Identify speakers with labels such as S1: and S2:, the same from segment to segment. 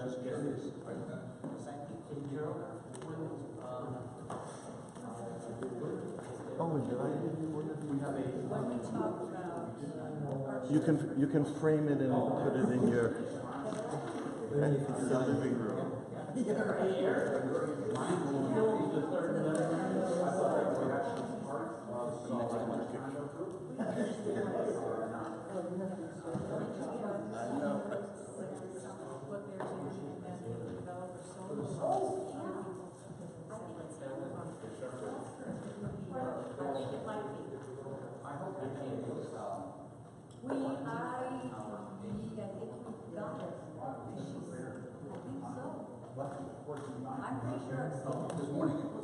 S1: Oh, did I give you one?
S2: We have a.
S3: When we talk about
S1: You can frame it and put it in your living room.
S3: what they're doing and then the developer sold.
S4: I'm pretty sure I've seen it.
S2: This morning it was.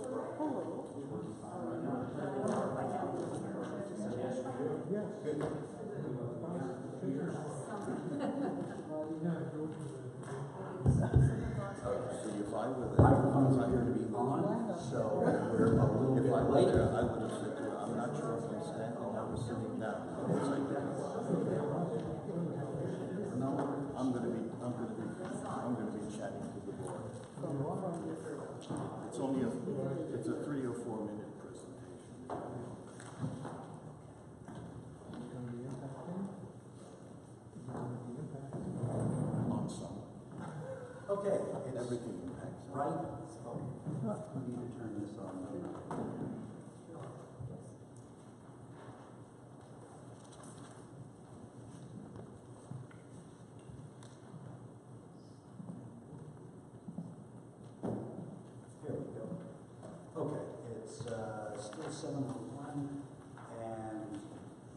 S1: So you're fine with it?
S2: Microphones appear to be on, so we're a little
S1: If
S2: bit
S1: I
S2: late.
S1: were there, I would have said to her, I'm not sure if I'm standing or I'm sitting down. It's like, no, I'm gonna be chatting to the board. It's a 3 or 4 minute presentation. On some.
S2: Okay, it's
S1: Everything impacts.
S2: right. We need to turn this on. Here we go. Okay, it's still 7:01, and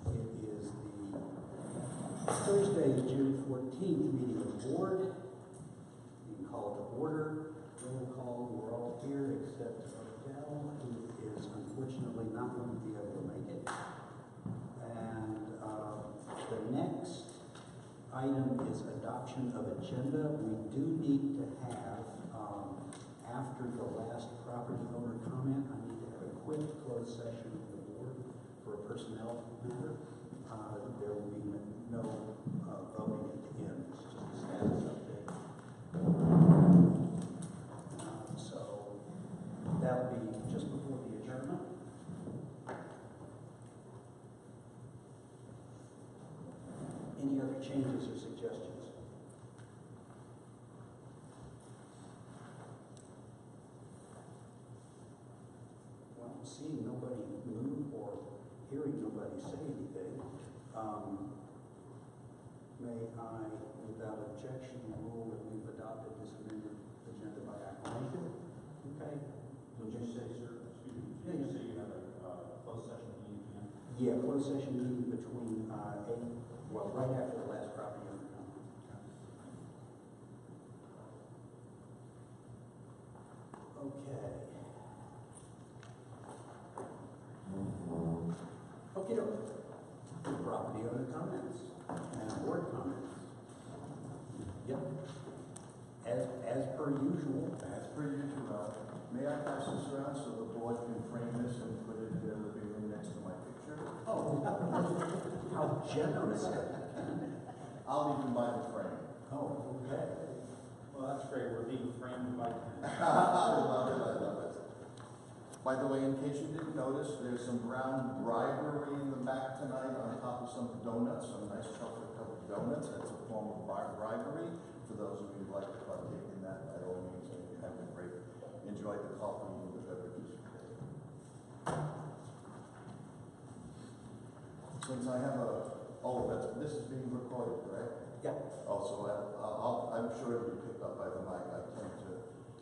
S2: it is the Thursday, June 14th meeting of the board. You can call it to order. Roll call, we're all here except Odell, who is unfortunately not going to be able to make it. And the next item is adoption of agenda. We do need to have, after the last property owner comment, I need to have a quick closed session of the board for a personnel matter. There will be no voting at the end. It's just a status update. So that'll be just before the adjournment. Any other changes or suggestions? Well, seeing nobody move or hearing nobody say anything, may I, without objection, rule that we've adopted this amended agenda by acclamation? Okay.
S5: Would you say, sir, excuse me,
S2: Yeah,
S5: did you
S2: yeah.
S5: say you have a closed session meeting again?
S2: Yeah, closed session meeting between right after the last property owner comment. Okay. Okay, property owner comments and board comments. Yep. As per usual.
S1: As per usual, may I pass this around so the board can frame this and put it in their living room next to my picture?
S2: Oh, how generous.
S1: I'll even buy the frame.
S2: Oh, okay.
S5: Well, that's great, we're being framed by.
S1: I love it, I love it. By the way, in case you didn't notice, there's some brown bribery in the back tonight on top of some donuts, some nice chocolate covered donuts. That's a form of bribery. For those of you who'd like to partake in that, by all means, and you have a great, enjoy the coffee and the beverages. Since I have this is being recorded, right?
S2: Yeah.
S1: Also, I'm sure it'll be picked up by the mic.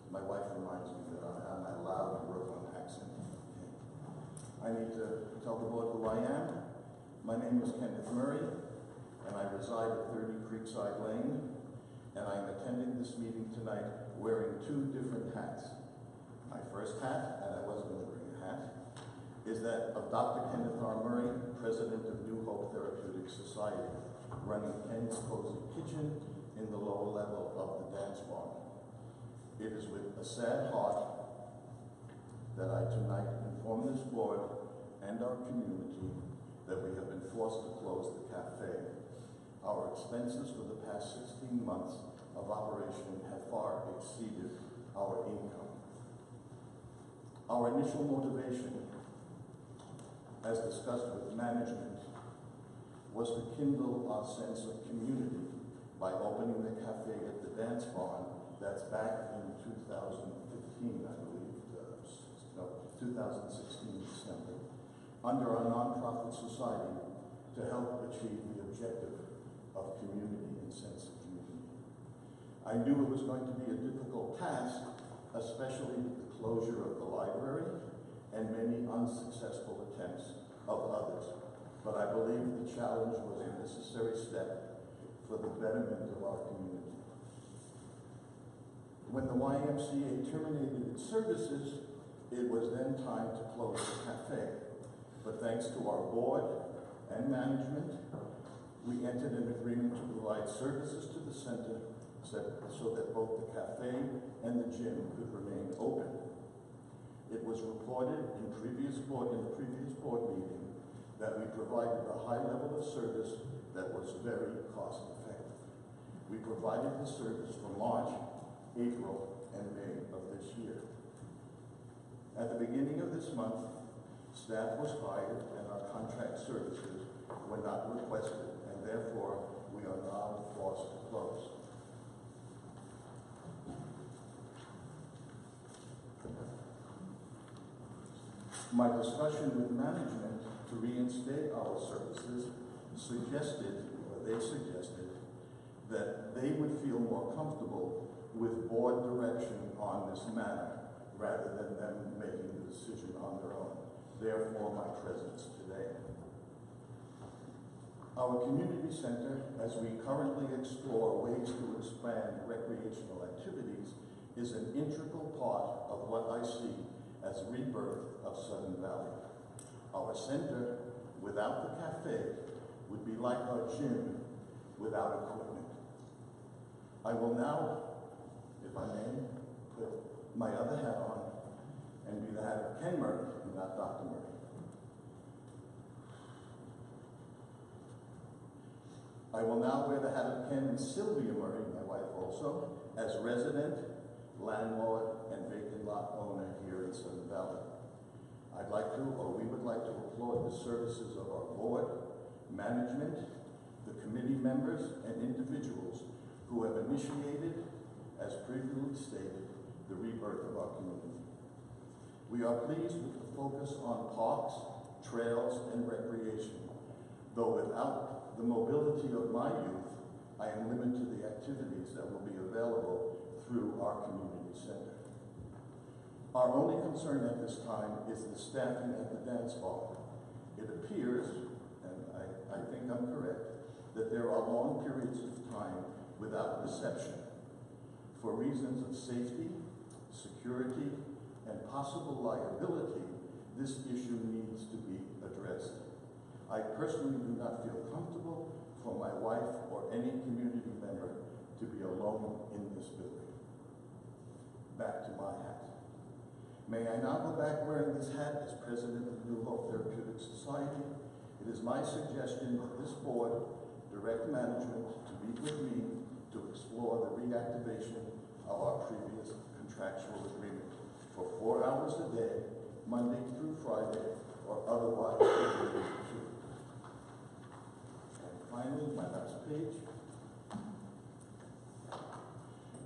S1: My wife reminds me that I'm not allowed to work on accent. I need to tell the board who I am. My name is Kenneth Murray, and I reside at 30 Creekside Lane, and I'm attending this meeting tonight wearing 2 different hats. My first hat, and I wasn't going to bring a hat, is that of Dr. Kenneth R. Murray, President of New Hope Therapeutic Society, running Ken's Cozy Kitchen in the lower level of the dance bar. It is with a sad heart that I tonight inform this board and our community that we have been forced to close the cafe. Our expenses for the past 16 months of operation have far exceeded our income. Our initial motivation, as discussed with management, was to kindle our sense of community by opening the cafe at the Dance Barn. That's back in 2015, I believe, 2016 December, under our nonprofit society to help achieve the objective of community and sense of community. I knew it was going to be a difficult task, especially with the closure of the library and many unsuccessful attempts of others. But I believe the challenge was a necessary step for the betterment of our community. When the YMCA terminated its services, it was then time to close the cafe. But thanks to our board and management, we entered an agreement to provide services to the center so that both the cafe and the gym could remain open. It was reported in the previous board meeting that we provided a high level of service that was very cost effective. We provided the service for March, April, and May of this year. At the beginning of this month, staff was hired and our contract services were not requested, and therefore we are now forced to close. My discussion with management to reinstate our services they suggested that they would feel more comfortable with board direction on this matter rather than them making the decision on their own. Therefore, my presence today. Our community center, as we currently explore ways to expand recreational activities, is an integral part of what I see as rebirth of Sudden Valley. Our center, without the cafe, would be like our gym without equipment. I will now, if I may, put my other hat on and be the hat of Ken Murray, not Dr. Murray. I will now wear the hat of Ken and Sylvia Murray, my wife also, as resident, landlord, and vacant lot owner here in Sudden Valley. We would like to applaud the services of our board, management, the committee members, and individuals who have initiated, as previously stated, the rebirth of our community. We are pleased with the focus on parks, trails, and recreation, though without the mobility of my youth, I am limited to the activities that will be available through our community center. Our only concern at this time is the staffing at the dance bar. It appears, and I think I'm correct, that there are long periods of time without reception. For reasons of safety, security, and possible liability, this issue needs to be addressed. I personally do not feel comfortable for my wife or any community member to be alone in this building. Back to my hat. May I now go back wearing this hat as president of the New Hope Therapeutic Society? It is my suggestion that this board direct management to meet with me to explore the reactivation of our previous contractual agreement for 4 hours a day, Monday through Friday, or otherwise. And finally, my last page.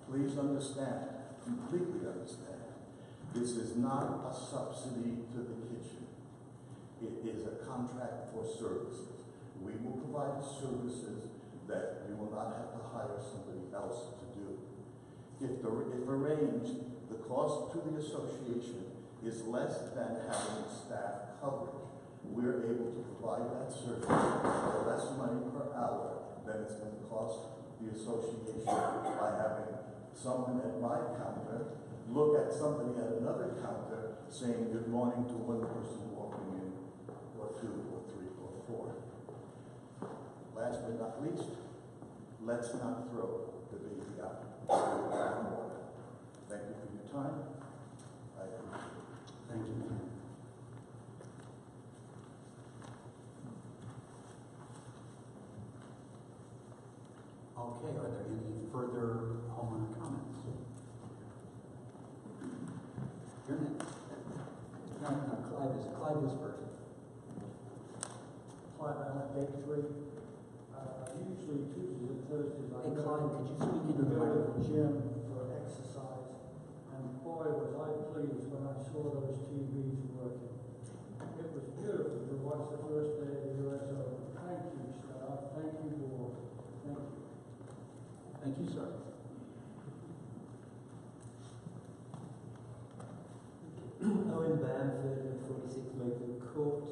S1: Please understand, completely understand, this is not a subsidy to the kitchen. It is a contract for services. We will provide services that we will not have to hire somebody else to do. If arranged, the cost to the association is less than having staff coverage. We're able to provide that service for less money per hour than it's going to cost the association by having someone at my counter look at somebody at another counter saying good morning to one person walking in, or two, or three, or four. Last but not least, let's not throw the baby out with the water. Thank you for your time. I appreciate it.
S2: Thank you, Ken. Okay, are there any further homeowner comments? You're next. No, Clyde is first.
S6: Clive Allen, Gate 3. Usually Tuesdays and Thursdays I
S2: Hey
S6: go
S2: Clyde, could you speak into the
S6: to the
S2: microphone?
S6: gym for exercise. And boy, was I pleased when I saw those TVs working. It was beautiful to watch the first day of the US Open. Thank you, staff. Thank you, board. Thank you.
S2: Thank you, sir.
S7: Owen Bamford, 46 Mayfield Court.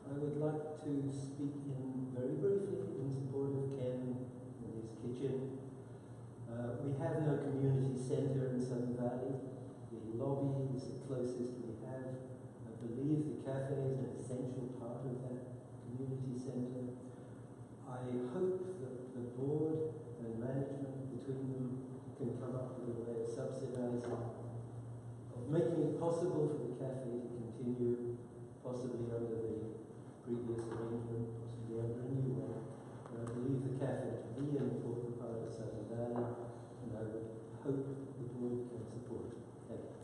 S7: I would like to speak in very briefly in support of Ken and his kitchen. We have no community centre in Sun Valley. The lobby is the closest we have. I believe the cafe is an essential part of that community centre. I hope that the board and management between them can come up with a way of subsidising, of making it possible for the cafe to continue, possibly under the previous arrangement, possibly under a new one. And I believe the cafe to be an important part of Southern Valley, and I would hope the board can support it. Thank you.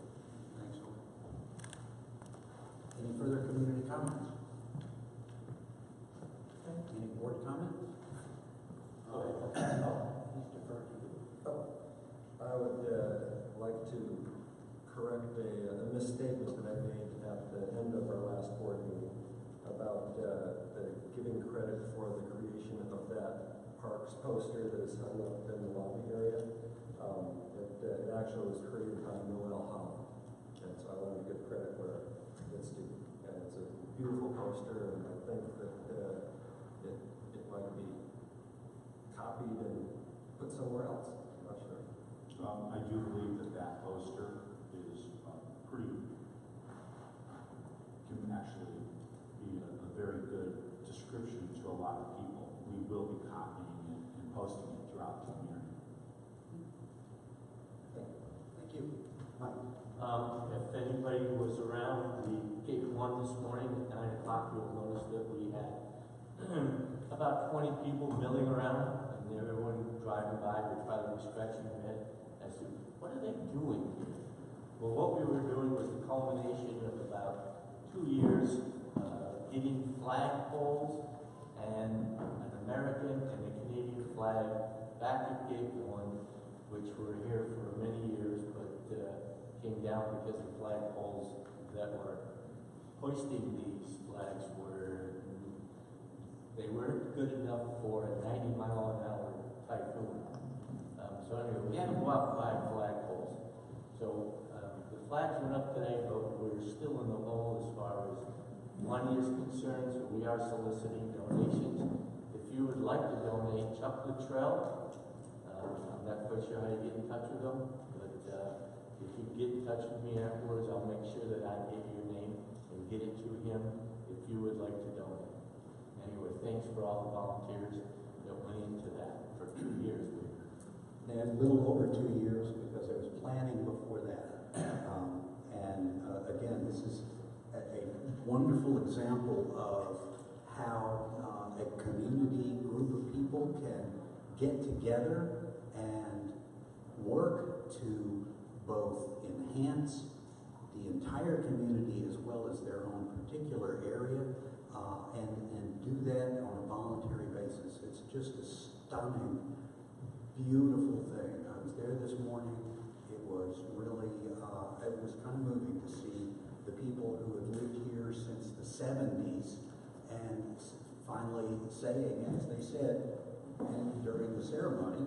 S2: Thanks, Owen. Any further community comments? Okay. Any board comments? Please defer to you.
S8: I would like to correct a misstatement that I made at the end of our last board meeting about giving credit for the creation of that parks poster that is hung up in the lobby area. It actually was created by Noel Holland, and so I wanted to give credit where it's due. And it's a beautiful poster, and I think that it might be copied and put somewhere else. I'm not sure.
S5: I do believe that that poster is can actually be a very good description to a lot of people. We will be copying it and posting it throughout the community.
S2: Thank you. Mike.
S9: If anybody was around the gate 1 this morning at 9 o'clock, you'll notice that we had about 20 people milling around, and everyone driving by would probably be scratching their head as to what are they doing here? Well, what we were doing was the culmination of about 2 years getting flag poles and an American and a Canadian flag back at gate 1, which were here for many years, but came down because the flag poles that were hoisting these flags they weren't good enough for a 90-mile-an-hour typhoon. So anyway, we had to go out and buy flag poles. So the flags went up today, but we're still in the hole as far as money is concerned, so we are soliciting donations. If you would like to donate, Chuck Luttrell, I'm not quite sure how you get in touch with him, but if you get in touch with me afterwards, I'll make sure that I get your name and get it to him if you would like to donate. Anyway, thanks for all the volunteers that went into that for 2 years.
S2: And a little over 2 years because there was planning before that. Again, this is a wonderful example of how a community group of people can get together and work to both enhance the entire community as well as their own particular area, and do that on a voluntary basis. It's just a stunning, beautiful thing. I was there this morning. It was really, it was kind of moving to see the people who have lived here since the 70s and finally saying, as they said during the ceremony,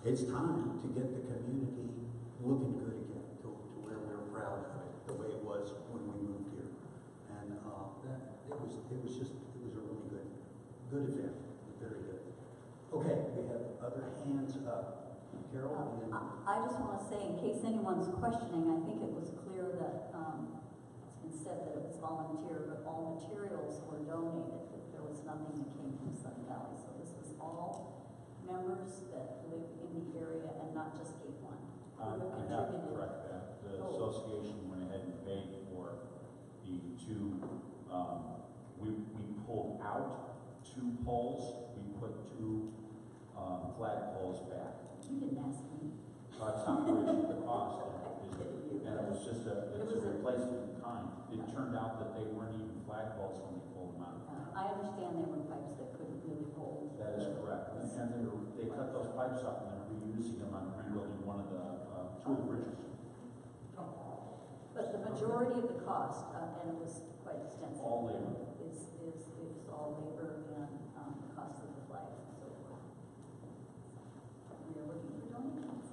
S2: it's time to get the community looking good again, to where we're proud of it, the way it was when we moved here. And it was a really good event, very good. Okay, we have other hands up. Carol? And then
S4: I just want to say, in case anyone's questioning, I think it was clear that it's been said that it was volunteer, but all materials were donated. There was nothing that came from Sun Valley. So this was all members that live in the area and not just Gate 1.
S5: I have to correct that. The association went ahead and paid for the two, we pulled out 2 poles. We put 2 flag flagpoles back.
S4: You didn't ask me.
S5: That's not the issue, the cost, and it was just it's a
S4: It was a-
S5: replacement in kind. It turned out that they weren't even flagpoles when they pulled them out.
S4: I understand they were pipes that couldn't really hold.
S5: That is correct, and they cut those pipes up and they're reusing them on rebuilding one of the, two of the bridges.
S4: But the majority of the cost, and it was quite extensive.
S5: All labor.
S4: Is all labor and, the cost of the flag and so forth. We are looking for donations.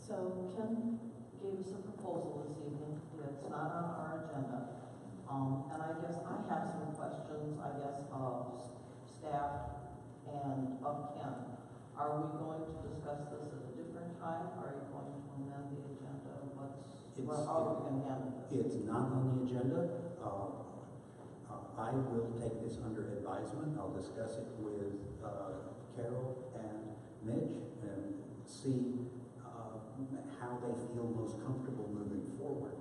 S10: So Ken gave us a proposal this evening that's not on our agenda. And I guess I have some questions, I guess, of staff and of Ken. Are we going to discuss this at a different time? Are you going to amend the agenda? How are we going to handle this?
S2: It's not on the agenda. I will take this under advisement. I'll discuss it with Carol and Mitch and see how they feel most comfortable moving forward.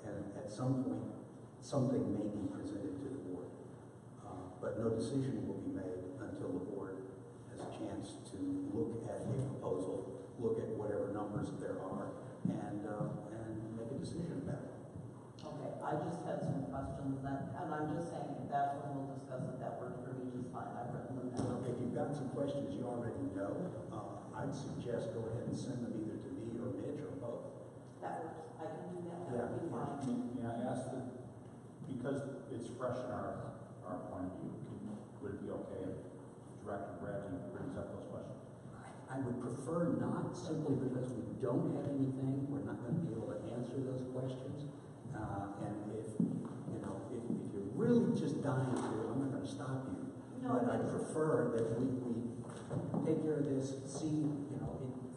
S2: And at some point, something may be presented to the board. But no decision will be made until the board has a chance to look at a proposal, look at whatever numbers there are, and make a decision about it.
S10: Okay, I just had some questions then, and I'm just saying if that's when we'll discuss it, that works for me just fine. I've written them down.
S2: If you've got some questions you already know, I'd suggest go ahead and send them either to me or Mitch or both.
S10: That works. I can do that. That would be fine.
S5: May I ask that, because it's fresh in our point of view, would it be okay if Director Bradley brings up those questions?
S2: I would prefer not, simply because we don't have anything, we're not going to be able to answer those questions. And if you're really just dying to, I'm not going to stop you.
S10: No,
S2: But I prefer that we take care of this, see, in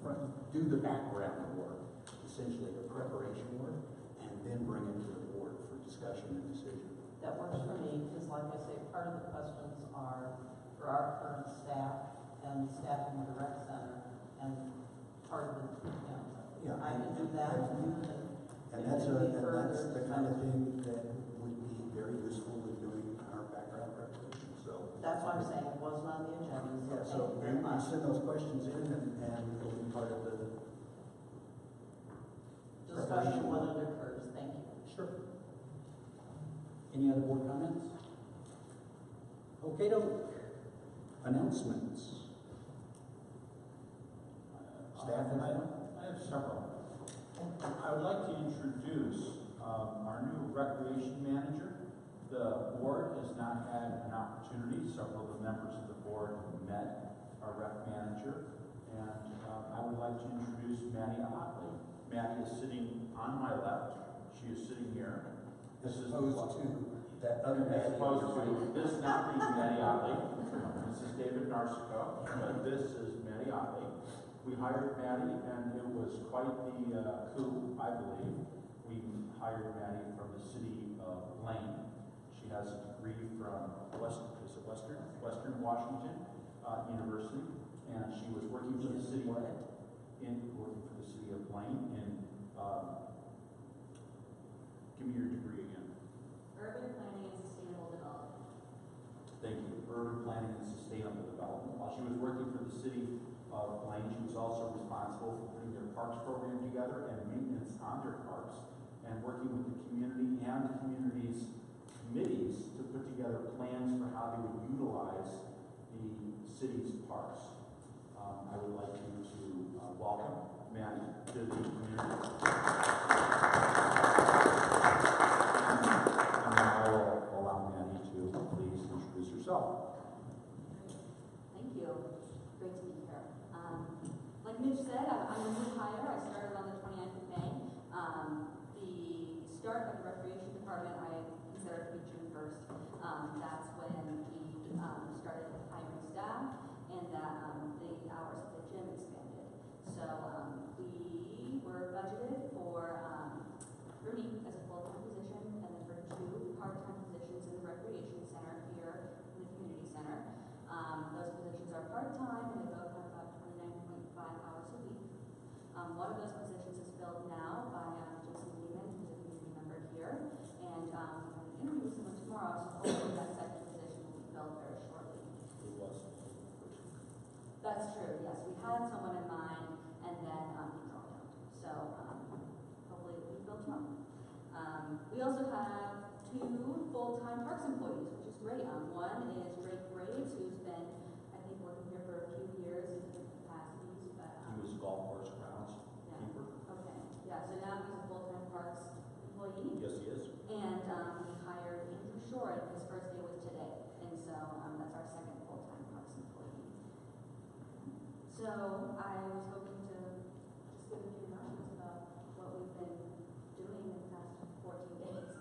S2: front, do the background work, essentially the preparation work, and then bring it to the board for discussion and decision.
S10: That works for me, because like I say, part of the questions are for our current staff and staff in the rec center, and part of it,
S2: Yeah,
S10: I can do that, and you can.
S2: And that's the kind of thing that would be very useful in doing our background preparation, so.
S10: That's why I'm saying it wasn't on the agenda,
S2: Yeah,
S10: so
S2: so
S10: thank you very
S2: you
S10: much.
S2: send those questions in and it'll be part of the
S10: Discussion when it occurs, thank you.
S2: Sure. Any other board comments? Okay, announcements. Staff has one?
S5: I have several. I would like to introduce our new recreation manager. The board has not had an opportunity, several of the members of the board have met our rec manager, and I would like to introduce Maddie Otley. Maddie is sitting on my left. She is sitting here.
S2: As opposed to that other
S5: As
S2: Maddie.
S5: opposed to this not being Maddie Otley. This is David Narsico, but this is Maddie Otley. We hired Maddie, and it was quite the coup, I believe. We hired Maddie from the city of Blaine. She has a degree from Western Washington University, and she was working for the city of Blaine in. Give me your degree again.
S4: Urban planning and sustainable development.
S5: Thank you. Urban planning and sustainable development. While she was working for the city of Blaine, she was also responsible for putting their parks program together and maintenance on their parks, and working with the community and the community's committees to put together plans for how they would utilize the city's parks. I would like you to welcome Maddie to the community. And I will allow Maddie to please introduce herself.
S4: Thank you. Great to be here. Like Mitch said, I'm a new hire. I started on the 29th of May. The start of the recreation department I consider to be June 1st. That's when we started hiring staff and that the hours of the gym expanded. So we were budgeted for me as a full-time position and then for 2 part-time positions in the recreation center here in the community center. Those positions are part-time and they both have about 29.5 hours a week. One of those positions is filled now by Jason Lehman, who's a community member here, and I'm going to interview someone tomorrow, so hopefully that second position will be filled very shortly.
S5: Who was?
S4: That's true, yes. We had someone in mind, and then he dropped out. So hopefully we build tomorrow. We also have 2 full-time Parks employees, which is great. One is Drake Graves, who's been, I think, working here for a few years in different capacities. But,
S5: He was golf course grounds
S4: yeah.
S5: keeper.
S4: Okay, yeah, so now he's a full-time Parks employee.
S5: Yes, he is.
S4: And we hired Andrew Shore, and his first day was today. And so that's our second full-time Parks employee. So I was hoping to just give a few announcements about what we've been doing in the past 14 days.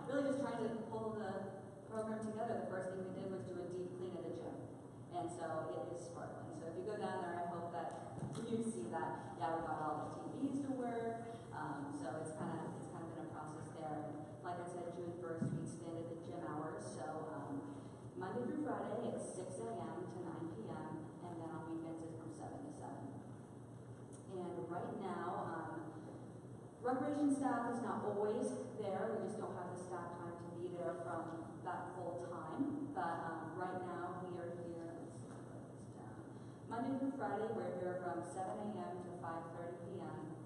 S4: Really just trying to pull the program together. The first thing we did was do a deep clean of the gym. And so it is sparkling. So if you go down there, I hope that you see that. Yeah, we got all the TVs to work. So it's kind of been a process there. And like I said, June 1st, we expanded the gym hours. So Monday through Friday, it's 6 a.m. to 9 p.m. And then on weekends, it's from 7 to 7. And right now, recreation staff is not always there. We just don't have the staff time to be there from that full time. But right now, we are here. Let's see if I write this down. Monday through Friday, we're here from 7 a.m. to 5:30 p.m.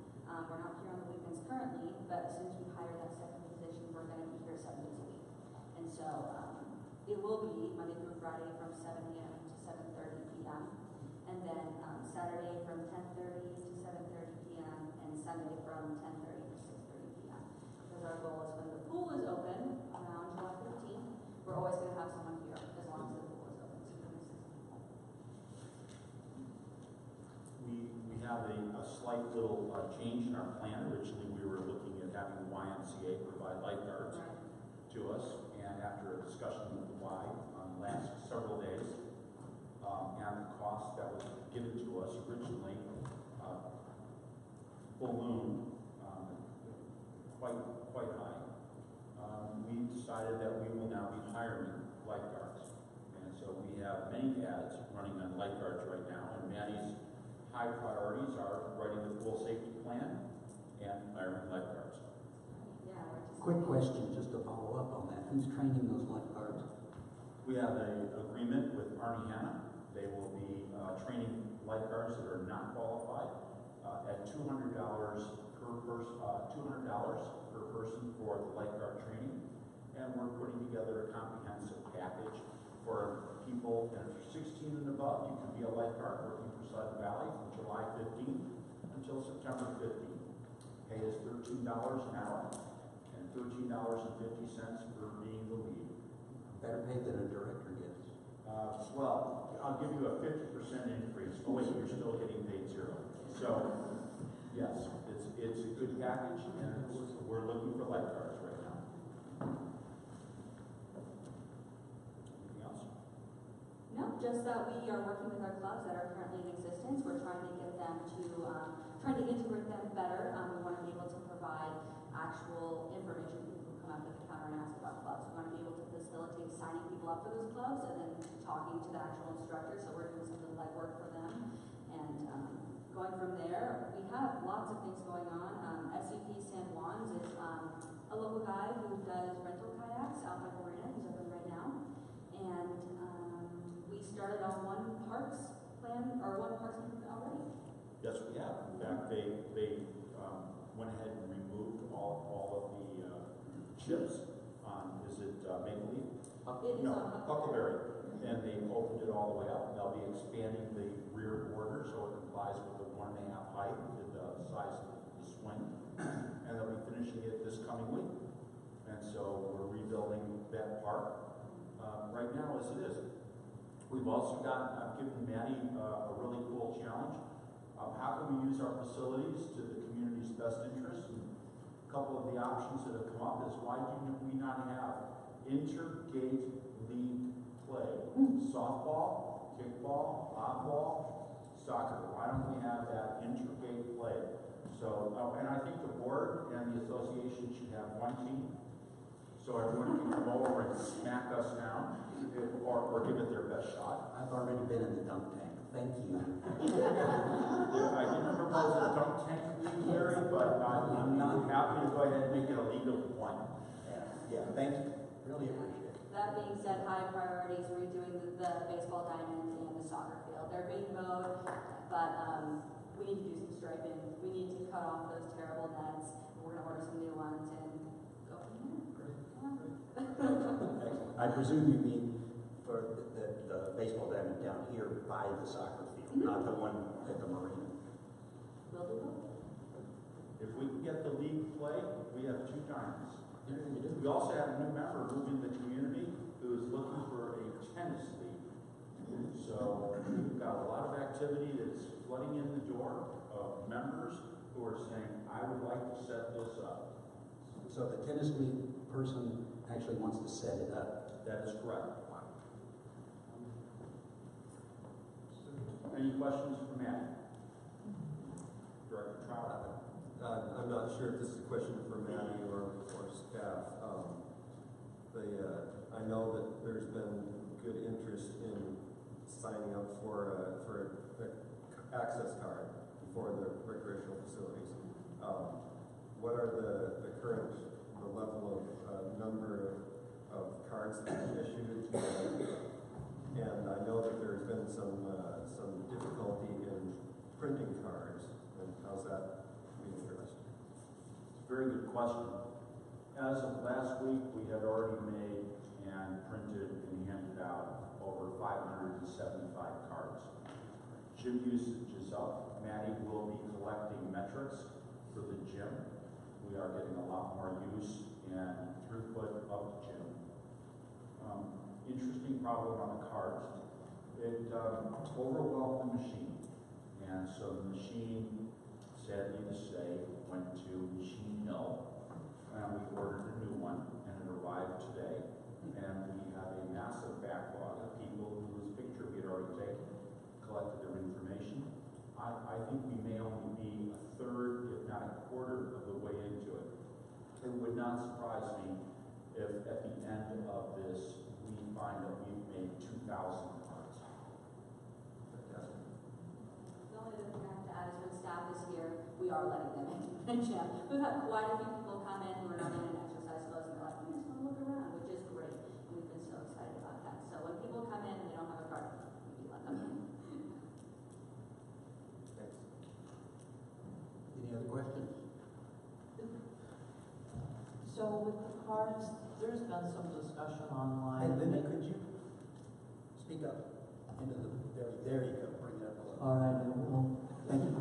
S4: We're not here on the weekends currently, but as soon as we hire that second position, we're going to be here 7 days a week. And so it will be Monday through Friday from 7 a.m. to 7:30 p.m. And then Saturday from 10:30 to 7:30 p.m. and Sunday from 10:30 to 6:30 p.m. Because our goal is when the pool is open around July 15th, we're always going to have someone here as long as the pool is open. So we're going to
S5: We have a slight little change in our plan. Originally, we were looking at having the YMCA provide lifeguards to us, and after a discussion with the Y on the last several days, and the cost that was given to us originally ballooned quite high. We decided that we will now be hiring lifeguards, and so we have many ads running on lifeguards right now, and Maddie's high priorities are writing the pool safety plan and hiring lifeguards.
S4: Yeah, we're just
S2: Quick question, just to follow up on that. Who's training those lifeguards?
S5: We have an agreement with Arnie Hanna. They will be training lifeguards that are not qualified at $200 per person for the lifeguard training. And we're putting together a comprehensive package for people, and if you're 16 and above, you can be a lifeguard working for Sudden Valley from July 15th until September 15th. Pay is $13 an hour and $13.50 for being the lead.
S2: Better pay than a director gets.
S5: Well, I'll give you a 50% increase. Oh wait, you're still getting paid 0. So, yes, it's a good package, and we're looking for lifeguards right now. Anything else?
S4: No, just that we are working with our clubs that are currently in existence. We're trying to get them to, trying to integrate them better. We want to be able to provide actual information. People who come up to the counter and ask about clubs. We want to be able to facilitate signing people up for those clubs and then talking to the actual instructors. So we're doing some of the legwork for them. And going from there, we have lots of things going on. SCP San Juan's is a local guy who does rental kayaks out by Marina. He's open right now. And we started on one parks plan, or one parks plan already.
S5: Yes, we have. In fact, they went ahead and removed all of the chips on, is it Maple Leaf?
S4: It is
S5: No,
S4: on
S5: Huckleberry. And they opened it all the way up. They'll be expanding the rear border so it complies with the 1.5 height to the size of the swing. And they'll be finishing it this coming week. And so we're rebuilding that park right now as it is. We've also got, I've given Maddie a really cool challenge. How can we use our facilities to the community's best interest? And a couple of the options that have come up is why do we not have intergate league play? Softball, kickball, volleyball, soccer. Why don't we have that intergate play? So, and I think the board and the association should have one team, so everyone can come over and smack us down, or give it their best shot.
S2: I've already been in the dunk tank. Thank you.
S5: I didn't propose a dunk tank league, Larry, but I'm not happy to go ahead and make it a league of one.
S2: Yeah, thank you. Really appreciate it.
S11: That being said, high priorities redoing the baseball diamonds and the soccer field. They're being mowed, but we need to do some striping. We need to cut off those terrible nets. We're gonna order some new ones and go from there.
S2: I presume you mean for the baseball diamond down here by the soccer field, not the one at the marina.
S11: Will do both.
S5: If we can get the league play, we have 2 diamonds.
S2: Yeah, you do.
S5: We also have a new member moving the community who is looking for a tennis league. So we've got a lot of activity that's flooding in the door of members who are saying, I would like to set this up.
S2: So the tennis league person actually wants to set it up.
S5: That is correct. Any questions for Matt? Director Trout?
S8: I'm not sure if this is a question for Maddie or staff. I know that there's been good interest in signing up for an access card for the recreational facilities. What are the current level of number of cards that have been issued? And I know that there's been some difficulty in printing cards. And how's that being addressed?
S5: It's a very good question. As of last week, we had already made and printed and handed out over 575 cards. Gym usage is up. Maddie will be collecting metrics for the gym. We are getting a lot more use and throughput of the gym. Interesting problem on the cards. It overwhelmed the machine. And so the machine, sadly to say, went to machine no. And we ordered a new one, and it arrived today. And we have a massive backlog of people whose picture we had already taken, collected their information. I think we may only be a third, if not a quarter, of the way into it. It would not surprise me if at the end of this, we find that we've made 2,000 cards.
S8: Fantastic.
S11: The only other thing I have to add is when staff is here, we are letting them into the gym. We've had quite a few people come in who are not in an exercise clothes and they're like, we just want to look around, which is great. And we've been so excited about that. So when people come in and they don't have a card, we let them in.
S8: Thanks.
S2: Any other questions?
S10: So with the cards, there's been some discussion
S2: Hey,
S10: online.
S2: Linda, could you speak up into the, there you go, bring it up close.
S10: All right, well, thank you.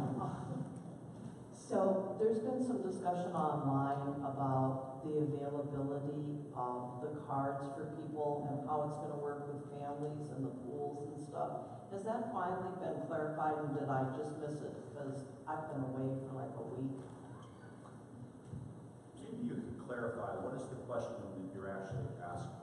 S10: So there's been some discussion online about the availability of the cards for people and how it's gonna work with families and the pools and stuff. Has that finally been clarified, and did I just miss it because I've been away for like a week?
S5: Maybe you can clarify, what is the question that you're actually asking?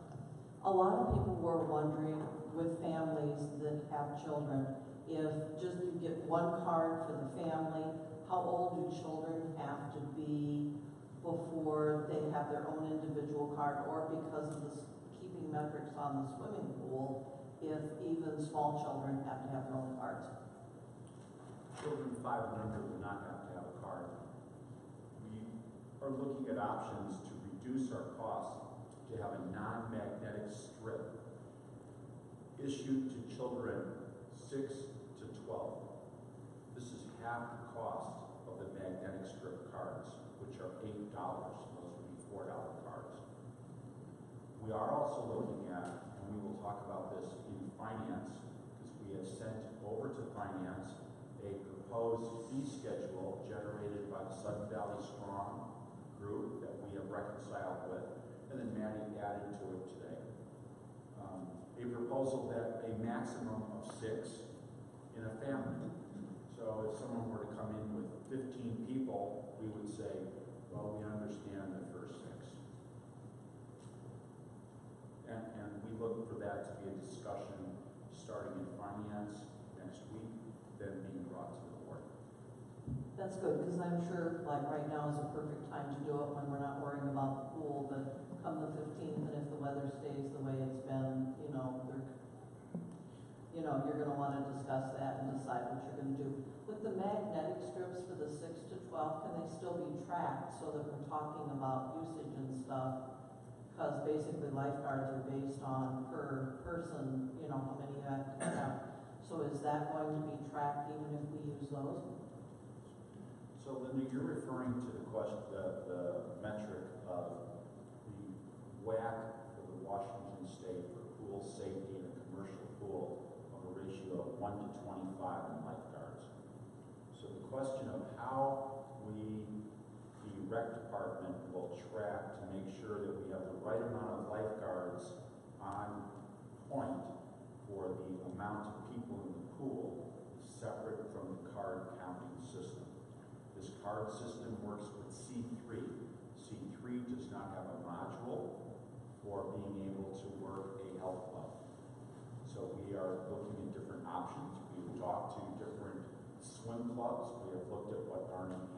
S10: A lot of people were wondering with families that have children, if just you get one card for the family, how old do children have to be before they have their own individual card, or because of this keeping metrics on the swimming pool, if even small children have to have their own cards?
S5: Children 5 and under will not have to have a card. We are looking at options to reduce our costs to have a non-magnetic strip issued to children 6 to 12. This is half the cost of the magnetic strip cards, which are $8. Those would be $4 cards. We are also looking at, and we will talk about this in finance, because we have sent over to finance a proposed fee schedule generated by the Sudden Valley Strong group that we have reconciled with, and then Maddie added to it today. A proposal that a maximum of 6 in a family. So if someone were to come in with 15 people, we would say, well, we understand the first 6. And we look for that to be a discussion starting in finance next week, then being brought to the board.
S10: That's good, because I'm sure like right now is a perfect time to do it when we're not worrying about the pool, but come the 15th, and if the weather stays the way it's been, you're gonna wanna discuss that and decide what you're gonna do. With the magnetic strips for the 6 to 12, can they still be tracked so that we're talking about usage and stuff Because basically lifeguards are based on per person, you know, how many you have to have. So is that going to be tracked even if we use those?
S5: So Linda, you're referring to the question, the metric of the WAC for the Washington State for pool safety in a commercial pool of a ratio of 1 to 25 in lifeguards. So the question of how we, the rec department, will track to make sure that we have the right amount of lifeguards on point for the amount of people in the pool is separate from the card counting system. This card system works with C3. C3 does not have a module for being able to work a health club. So we are looking at different options. We've talked to different swim clubs. We have looked at what Arnhem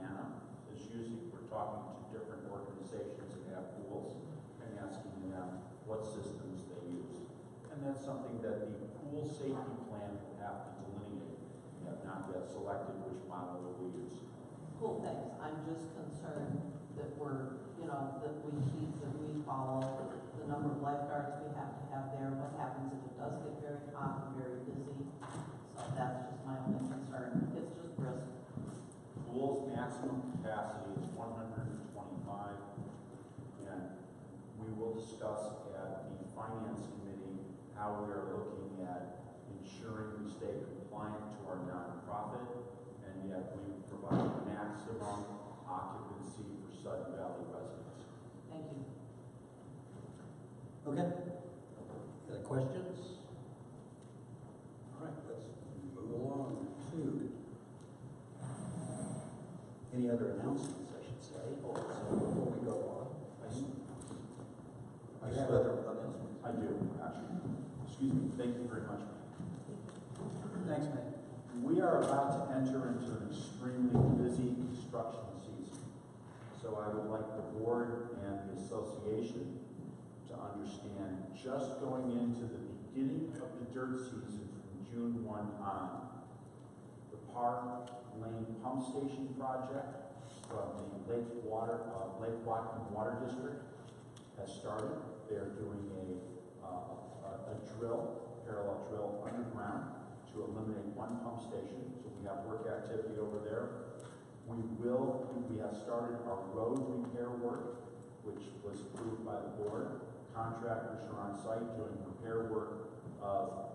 S5: is using. We're talking to different organizations that have pools and asking them what systems they use. And that's something that the pool safety plan will have to delineate. We have not yet selected which model we will use.
S10: Cool, thanks. I'm just concerned that we're, you know, that we follow the number of lifeguards we have to have there. What happens if it does get very hot and very busy? So that's just my only concern. It's just risk.
S5: Pool's maximum capacity is 125, and we will discuss at the finance committee how we are looking at ensuring we stay compliant to our nonprofit, and yet we provide maximum occupancy for Sudden Valley residents.
S10: Thank you.
S2: Okay. Other questions? All right, let's move along to any other announcements, I should say. So before we go on, I have other announcements.
S5: I do, actually. Excuse me. Thank you very much.
S2: Thanks, Matt.
S5: We are about to enter into an extremely busy construction season. So I would like the board and the association to understand, just going into the beginning of the dirt season from June 1 on, the Park Lane Pump Station project from the Lake Watcom Water District has started. They're doing a parallel drill underground to eliminate one pump station. So we have work activity over there. We have started our road repair work, which was approved by the board. Contractors are on site doing repair work of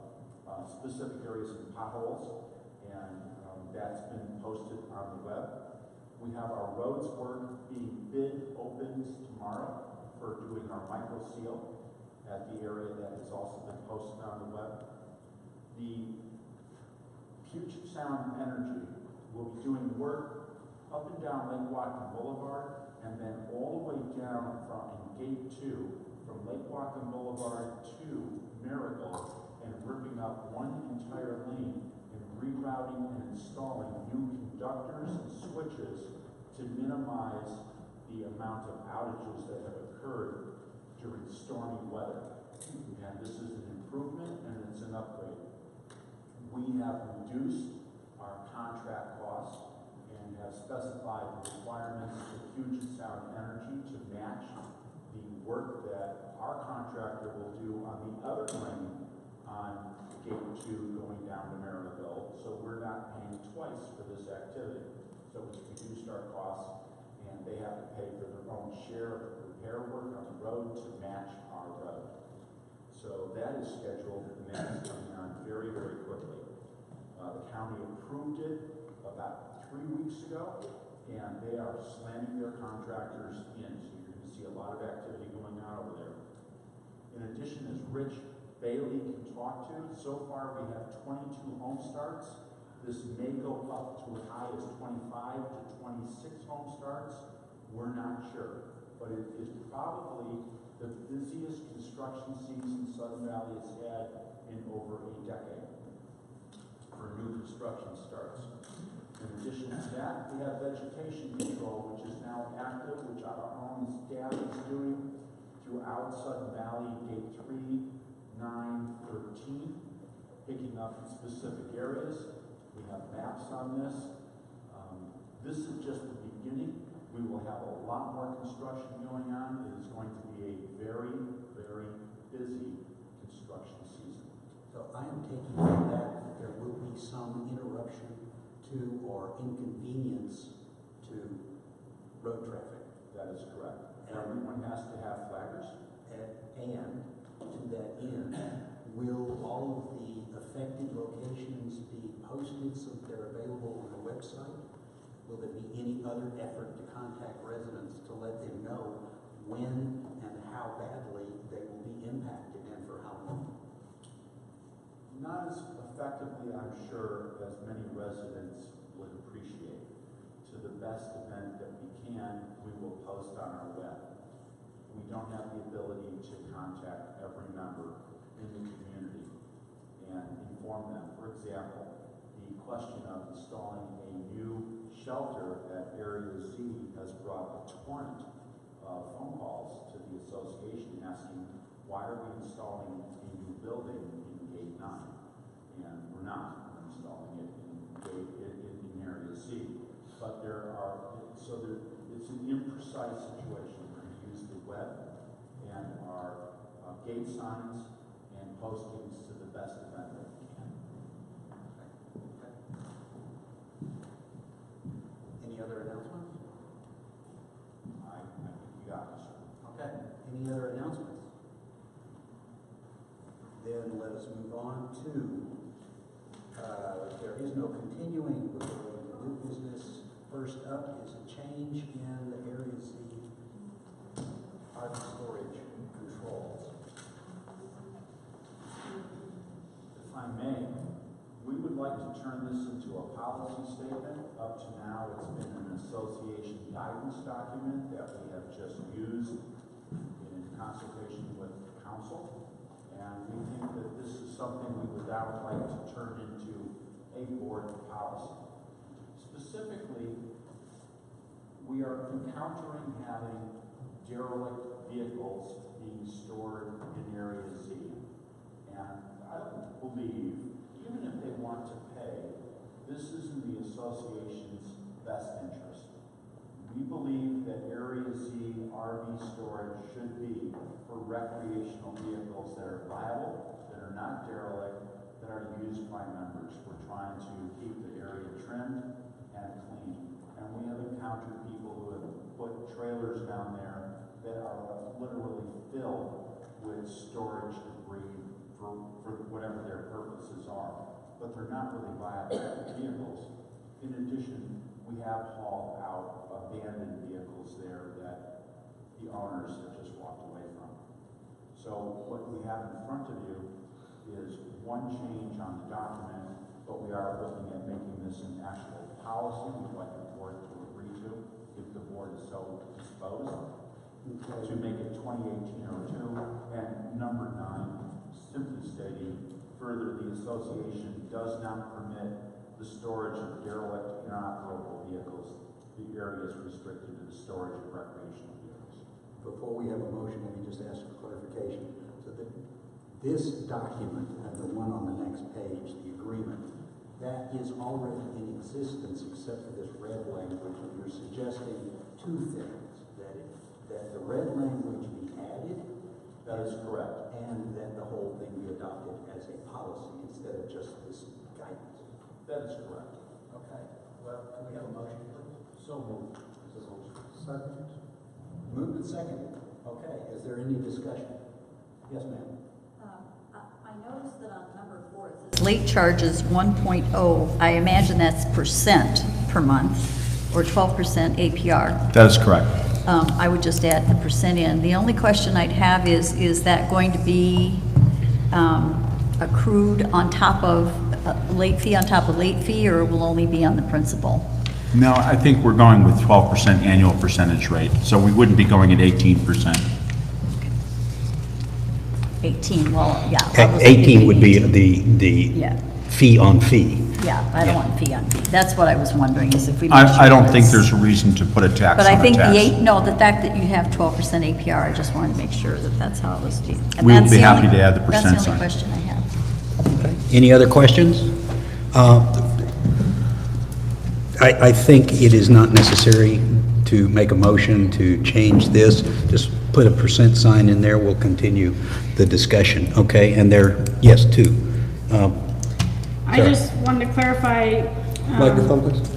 S5: specific areas in potholes, and that's been posted on the web. We have our roads work being bid opens tomorrow for doing our micro seal at the area that has also been posted on the web. The Puget Sound Energy will be doing work up and down Lake Watcom Boulevard, and then all the way down from Gate 2, from Lake Watcom Boulevard to Miracle, and ripping up one entire lane and rerouting and installing new conductors and switches to minimize the amount of outages that have occurred during stormy weather. And this is an improvement and it's an upgrade. We have reduced our contract costs and have specified the requirements of Puget Sound Energy to match the work that our contractor will do on the other lane on Gate 2 going down to Maryville. So we're not paying twice for this activity. So it's reduced our costs, and they have to pay for their own share of the repair work on the road to match our road. So that is scheduled, and that is coming on very, very quickly. The county approved it about 3 weeks ago, and they are slamming their contractors in. So you're going to see a lot of activity going on over there. In addition, as Rich Bailey can talk to, so far we have 22 home starts. This may go up to as high as 25 to 26 home starts. We're not sure, but it is probably the busiest construction season Sudden Valley has had in over a decade for new construction starts. In addition to that, we have vegetation control, which is now active, which our own staff is doing throughout Sudden Valley, Gate 3, 9, 13, picking up in specific areas. We have maps on this. This is just the beginning We will have a lot more construction going on. It is going to be a very, very busy construction season.
S2: So I am taking from that there will be some interruption to or inconvenience to road traffic.
S5: That is correct. Everyone has to have flaggers.
S2: And to that end, will all of the affected locations be posted so that they're available on the website? Will there be any other effort to contact residents to let them know when and how badly they will be impacted and for how long?
S5: Not as effectively, I'm sure, as many residents would appreciate. To the best event that we can, we will post on our web. We don't have the ability to contact every member in the community and inform them. For example, the question of installing a new shelter at Area Z has brought a torrent of phone calls to the association asking, why are we installing a new building in Gate 9? And we're not. We're installing it in Area Z. But it's an imprecise situation. We're going to use the web and our gate signs and postings to the best event that we can.
S2: Any other announcements?
S5: I think we got this.
S2: Okay. Any other announcements? Then let us move on to, there is no continuing with the new business. First up is a change in the Area Z art storage controls.
S5: If I may, we would like to turn this into a policy statement. Up to now, it's been an association guidance document that we have just used in consultation with council. And we think that this is something we would now like to turn into a board policy. Specifically, we are encountering having derelict vehicles being stored in Area Z. And I don't believe, even if they want to pay, this is in the association's best interest. We believe that Area Z RV storage should be for recreational vehicles that are viable, that are not derelict, that are used by members. We're trying to keep the area trimmed and clean. And we have encountered people who have put trailers down there that are literally filled with storage debris for whatever their purposes are. But they're not really viable vehicles. In addition, we have hauled out abandoned vehicles there that the owners have just walked away from. So what we have in front of you is one change on the document, but we are looking at making this an actual policy we'd like the board to agree to, if the board is so disposed, to make it 2018-02, and number 9, simply stating, further, the association does not permit the storage of derelict, inoperable vehicles. The area is restricted to the storage of recreational vehicles.
S2: Before we have a motion, let me just ask for clarification. So that this document, and the one on the next page, the agreement, that is already in existence except for this red language, and you're suggesting two things, that the red language be added.
S5: That is correct.
S2: And that the whole thing be adopted as a policy instead of just this guidance.
S5: That is correct.
S2: Okay. Well, can we have a motion, please?
S5: So moved.
S6: Second.
S2: Moved and seconded. Okay. Is there any discussion? Yes, ma'am.
S4: I noticed that on number 4, it says late charges 1.0. I imagine that's percent per month, or 12% APR.
S5: That is correct.
S4: I would just add the percent in. The only question I'd have is that going to be accrued on top of late fee on top of late fee, or will only be on the principal?
S5: No, I think we're going with 12% annual percentage rate, so we wouldn't be going at 18%.
S4: 18, well, yeah.
S2: 18 would be the
S4: Yeah.
S2: fee on fee.
S4: Yeah, I don't want fee on fee. That's what I was wondering, is if we. make sure
S5: I don't think
S4: that's-
S5: there's a reason to put a tax on a tax.
S4: But I think the fact that you have 12% APR, I just wanted to make sure that that's how it was. And
S5: We would
S4: that's
S5: be
S4: the
S5: happy
S4: only-
S5: to add the percent
S4: That's the
S5: sign.
S4: only question I have.
S2: Any other questions? I think it is not necessary to make a motion to change this, just put a % sign in there, we'll continue the discussion, okay? And there, yes, 2.
S12: I
S2: Sarah.
S12: just wanted to clarify.
S2: Microphone, please.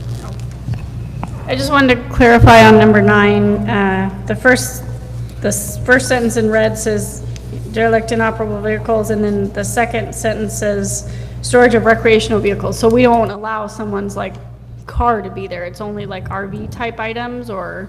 S12: I just wanted to clarify on number 9, the first sentence in red says derelict inoperable vehicles, and then the second sentence says storage of recreational vehicles. So we don't allow someone's like car to be there. It's only like RV type items, or?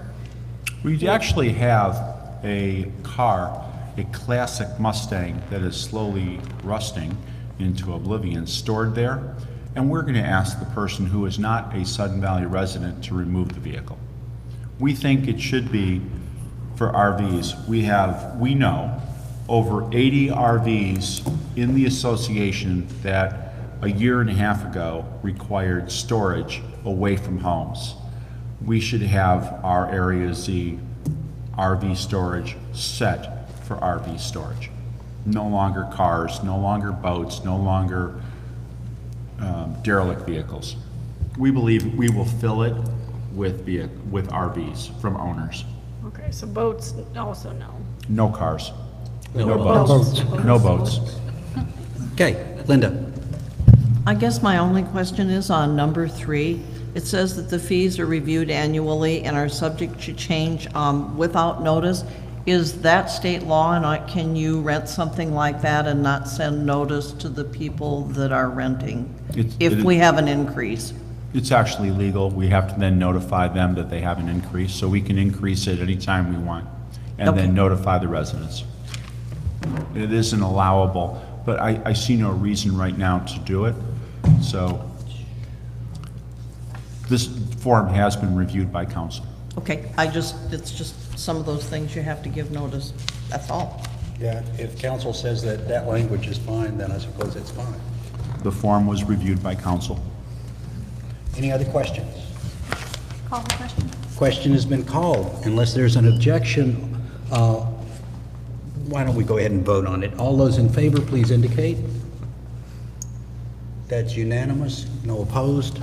S5: We actually have a car, a classic Mustang that is slowly rusting into oblivion, stored there, and we're going to ask the person who is not a Sudden Valley resident to remove the vehicle. We think it should be for RVs. We know over 80 RVs in the association that a year and a half ago required storage away from homes. We should have our Area Z RV storage set for RV storage. No longer cars, no longer boats, no longer derelict vehicles. We believe we will fill it with RVs from owners.
S12: Okay, so boats also no.
S5: No cars.
S2: No
S5: boats. No boats.
S2: Okay, Linda.
S10: I guess my only question is on number 3. It says that the fees are reviewed annually and are subject to change without notice. Is that state law, and can you rent something like that and not send notice to the people that are renting if we have an increase?
S5: It's actually legal. We have to then notify them that they have an increase, so we can increase it anytime we want, and then notify the residents. It isn't allowable, but I see no reason right now to do it. So this form has been reviewed by council.
S10: Okay, it's just some of those things you have to give notice, that's all.
S2: Yeah, if council says that that language is fine, then I suppose it's fine.
S5: The form was reviewed by council.
S2: Any other questions?
S4: Call the question.
S2: Question has been called. Unless there's an objection, why don't we go ahead and vote on it? All those in favor, please indicate. That's unanimous, no opposed.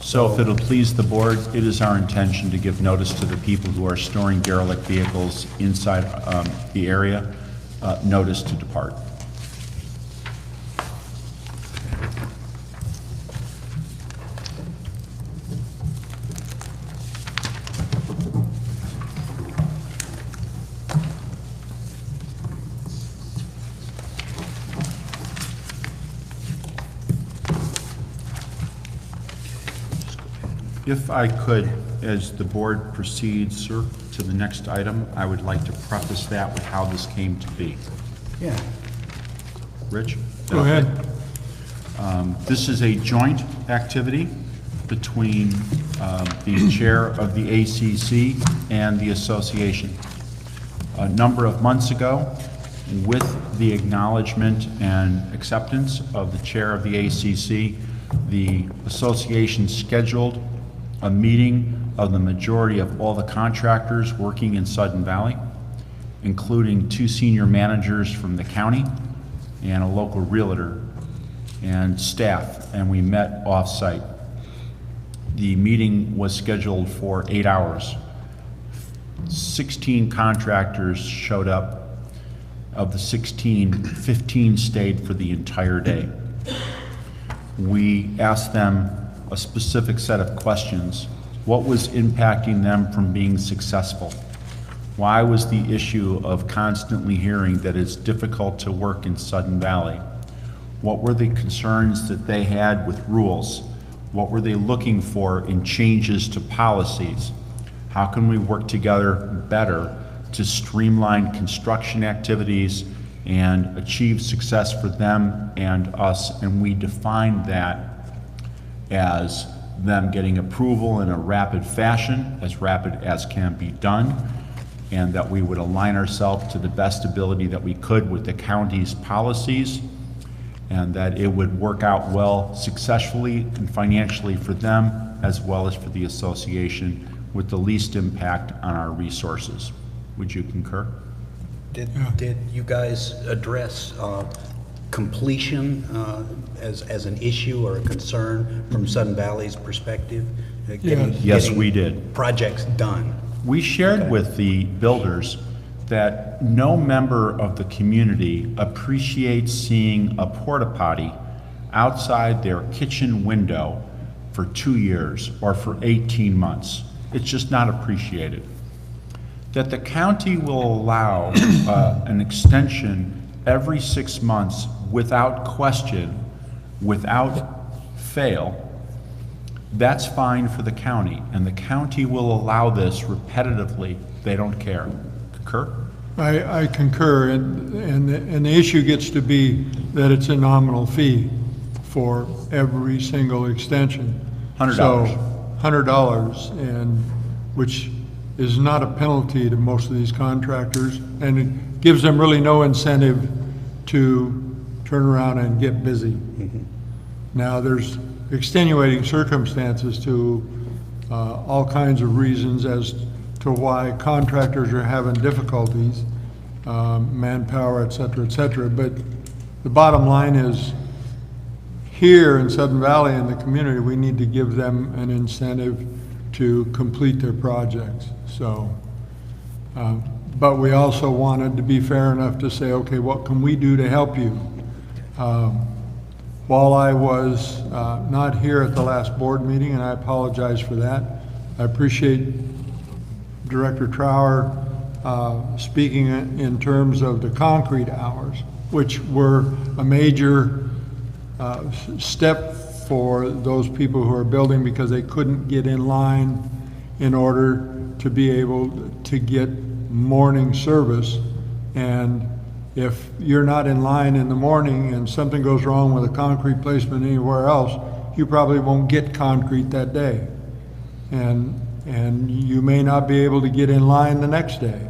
S5: So if it'll please the board, it is our intention to give notice to the people who are storing derelict vehicles inside the area, notice to depart. If I could, as the board proceeds, sir, to the next item, I would like to preface that with how this came to be.
S2: Yeah.
S5: Rich?
S6: Go ahead.
S5: This is a joint activity between the chair of the ACC and the association. A number of months ago, with the acknowledgement and acceptance of the chair of the ACC, the association scheduled a meeting of the majority of all the contractors working in Sudden Valley, including 2 senior managers from the county and a local realtor and staff, and we met off-site. The meeting was scheduled for 8 hours. 16 contractors showed up. Of the 16, 15 stayed for the entire day. We asked them a specific set of questions. What was impacting them from being successful? Why was the issue of constantly hearing that it's difficult to work in Sudden Valley? What were the concerns that they had with rules? What were they looking for in changes to policies? How can we work together better to streamline construction activities and achieve success for them and us? And we defined that as them getting approval in a rapid fashion, as rapid as can be done, and that we would align ourselves to the best ability that we could with the county's policies, and that it would work out well successfully and financially for them as well as for the association with the least impact on our resources. Would you concur?
S2: Did you guys address completion as an issue or a concern from Sudden Valley's perspective?
S13: Yes, we did.
S14: Projects done.
S13: We shared with the builders that no member of the community appreciates seeing a porta potty outside their kitchen window for 2 years or for 18 months. It's just not appreciated. That the county will allow an extension every 6 months without question, without fail, that's fine for the county, and the county will allow this repetitively. They don't care. Concur?
S6: I concur, and the issue gets to be that it's a nominal fee for every single extension.
S13: $100.
S6: So, $100, and which is not a penalty to most of these contractors, and it gives them really no incentive to turn around and get busy. Now, there's extenuating circumstances to all kinds of reasons as to why contractors are having difficulties, manpower, et cetera, but the bottom line is, here in Sudden Valley in the community, we need to give them an incentive to complete their projects. So, but we also wanted to be fair enough to say, okay, what can we do to help you? While I was not here at the last board meeting, and I apologize for that, I appreciate Director Trower speaking in terms of the concrete hours, which were a major step for those people who are building because they couldn't get in line in order to be able to get morning service. And if you're not in line in the morning and something goes wrong with a concrete placement anywhere else, you probably won't get concrete that day. And you may not be able to get in line the next day.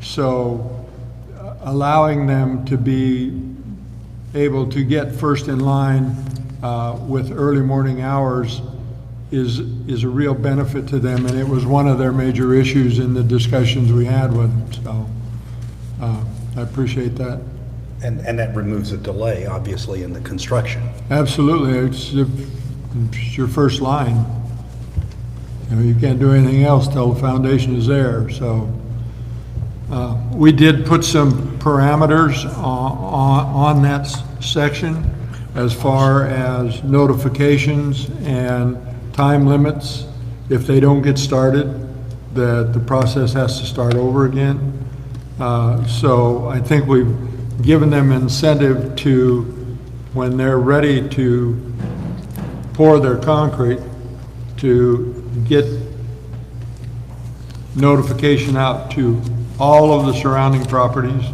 S6: So allowing them to be able to get first in line with early morning hours is a real benefit to them, and it was one of their major issues in the discussions we had with them. So I appreciate that.
S14: And that removes a delay, obviously, in the construction.
S6: Absolutely, it's your first line. You can't do anything else till the foundation is there. So we did put some parameters on that section as far as notifications and time limits. If they don't get started, that the process has to start over again. So I think we've given them incentive to, when they're ready to pour their concrete, to get notification out to all of the surrounding properties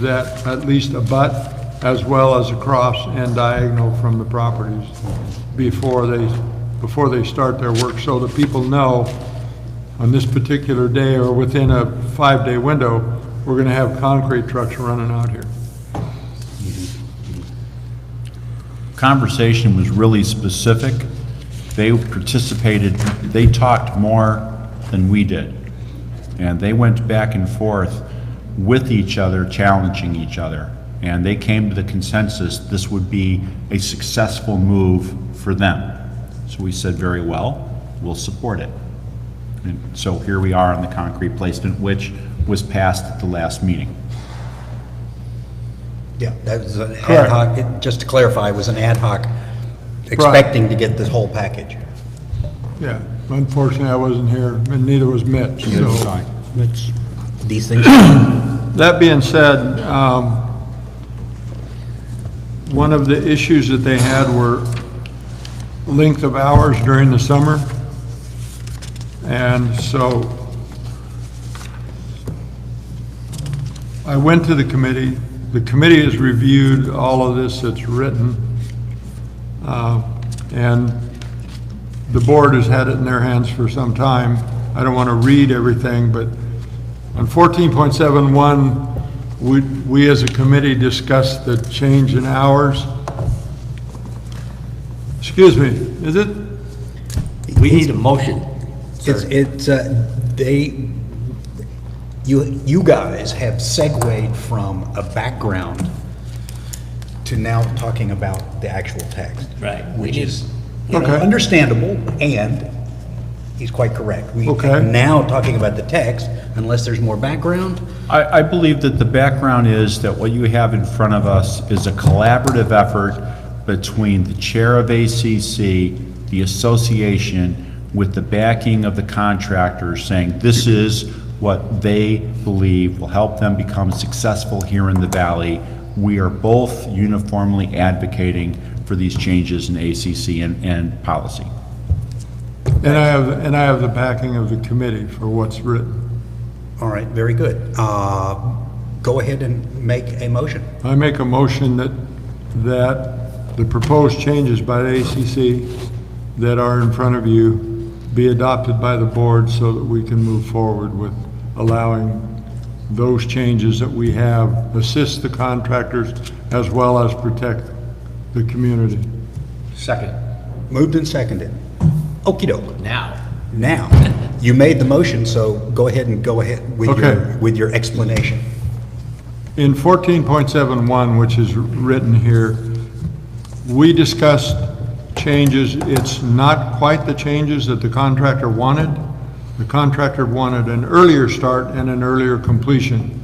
S6: that at least abut, as well as across and diagonal from the properties before they start their work, so that people know on this particular day or within a 5-day window, we're going to have concrete trucks running out here.
S13: Conversation was really specific. They participated, they talked more than we did. And they went back and forth with each other, challenging each other. And they came to the consensus this would be a successful move for them. So we said, very well, we'll support it. And so here we are on the concrete placement, which was passed at the last meeting.
S14: Yeah, that was an ad hoc, just to clarify, it was an ad hoc expecting to get this whole package.
S6: Yeah, unfortunately I wasn't here, and neither was Mitch. So.
S14: These things.
S6: That being said, one of the issues that they had were length of hours during the summer. And so I went to the committee. The committee has reviewed all of this that's written. And the board has had it in their hands for some time. I don't want to read everything, but on 14.71, we as a committee discussed the change in hours. Excuse me, is it?
S14: We need a motion. You guys have segued from a background to now talking about the actual text.
S9: Right.
S14: Which is
S6: Okay.
S14: understandable, and He's quite correct. We
S15: Okay.
S14: are now talking about the text, unless there's more background.
S13: I believe that the background is that what you have in front of us is a collaborative effort between the chair of ACC, the association, with the backing of the contractors, saying this is what they believe will help them become successful here in the Valley. We are both uniformly advocating for these changes in ACC and policy.
S15: And I have the backing of the committee for what's written.
S14: All right, very good. Go ahead and make a motion.
S15: I make a motion that the proposed changes by the ACC that are in front of you be adopted by the board so that we can move forward with allowing those changes that we have assist the contractors as well as protect the community.
S14: Second. Moved and seconded. Okey doke.
S9: Now.
S14: Now, you made the motion, so go ahead with your explanation.
S15: In 14.71, which is written here, we discussed changes. It's not quite the changes that the contractor wanted. The contractor wanted an earlier start and an earlier completion.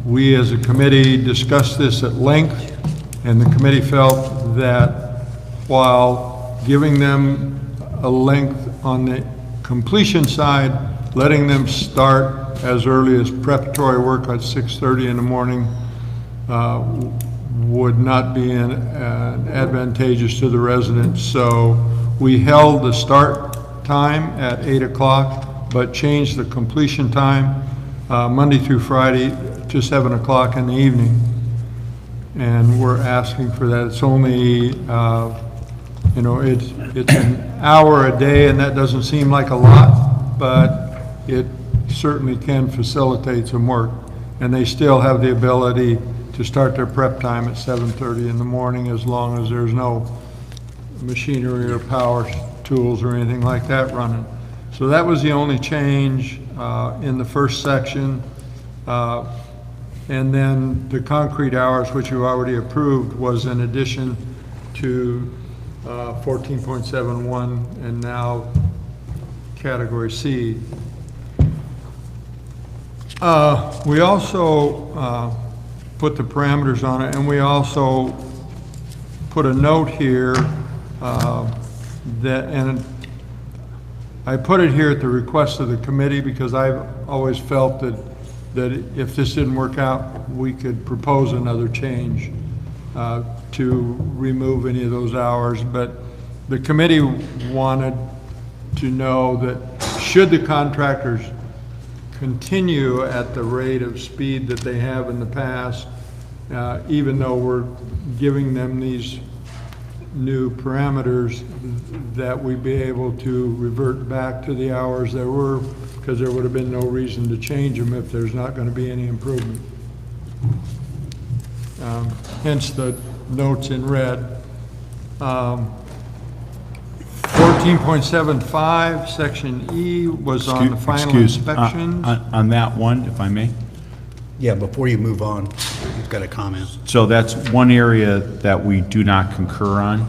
S15: We as a committee discussed this at length, and the committee felt that while giving them a length on the completion side, letting them start as early as preparatory work at 6:30 in the morning would not be advantageous to the residents. So we held the start time at 8 o'clock, but changed the completion time Monday through Friday to 7 o'clock in the evening. And we're asking for that. It's only, it's an hour a day, and that doesn't seem like a lot, but it certainly can facilitate some work. And they still have the ability to start their prep time at 7:30 in the morning, as long as there's no machinery or power tools or anything like that running. So that was the only change in the first section. And then the concrete hours, which you already approved, was in addition to 14.71 and now category C. We also put the parameters on it, and we also put a note here and I put it here at the request of the committee because I've always felt that if this didn't work out, we could propose another change to remove any of those hours. But the committee wanted to know that should the contractors continue at the rate of speed that they have in the past, even though we're giving them these new parameters, that we be able to revert back to the hours there were, because there would have been no reason to change them if there's not going to be any improvement. Hence the notes in red. 14.75, section E, was on the final inspections.
S13: On that one, if I may.
S14: Yeah, before you move on, you've got a comment.
S13: So that's one area that we do not concur on.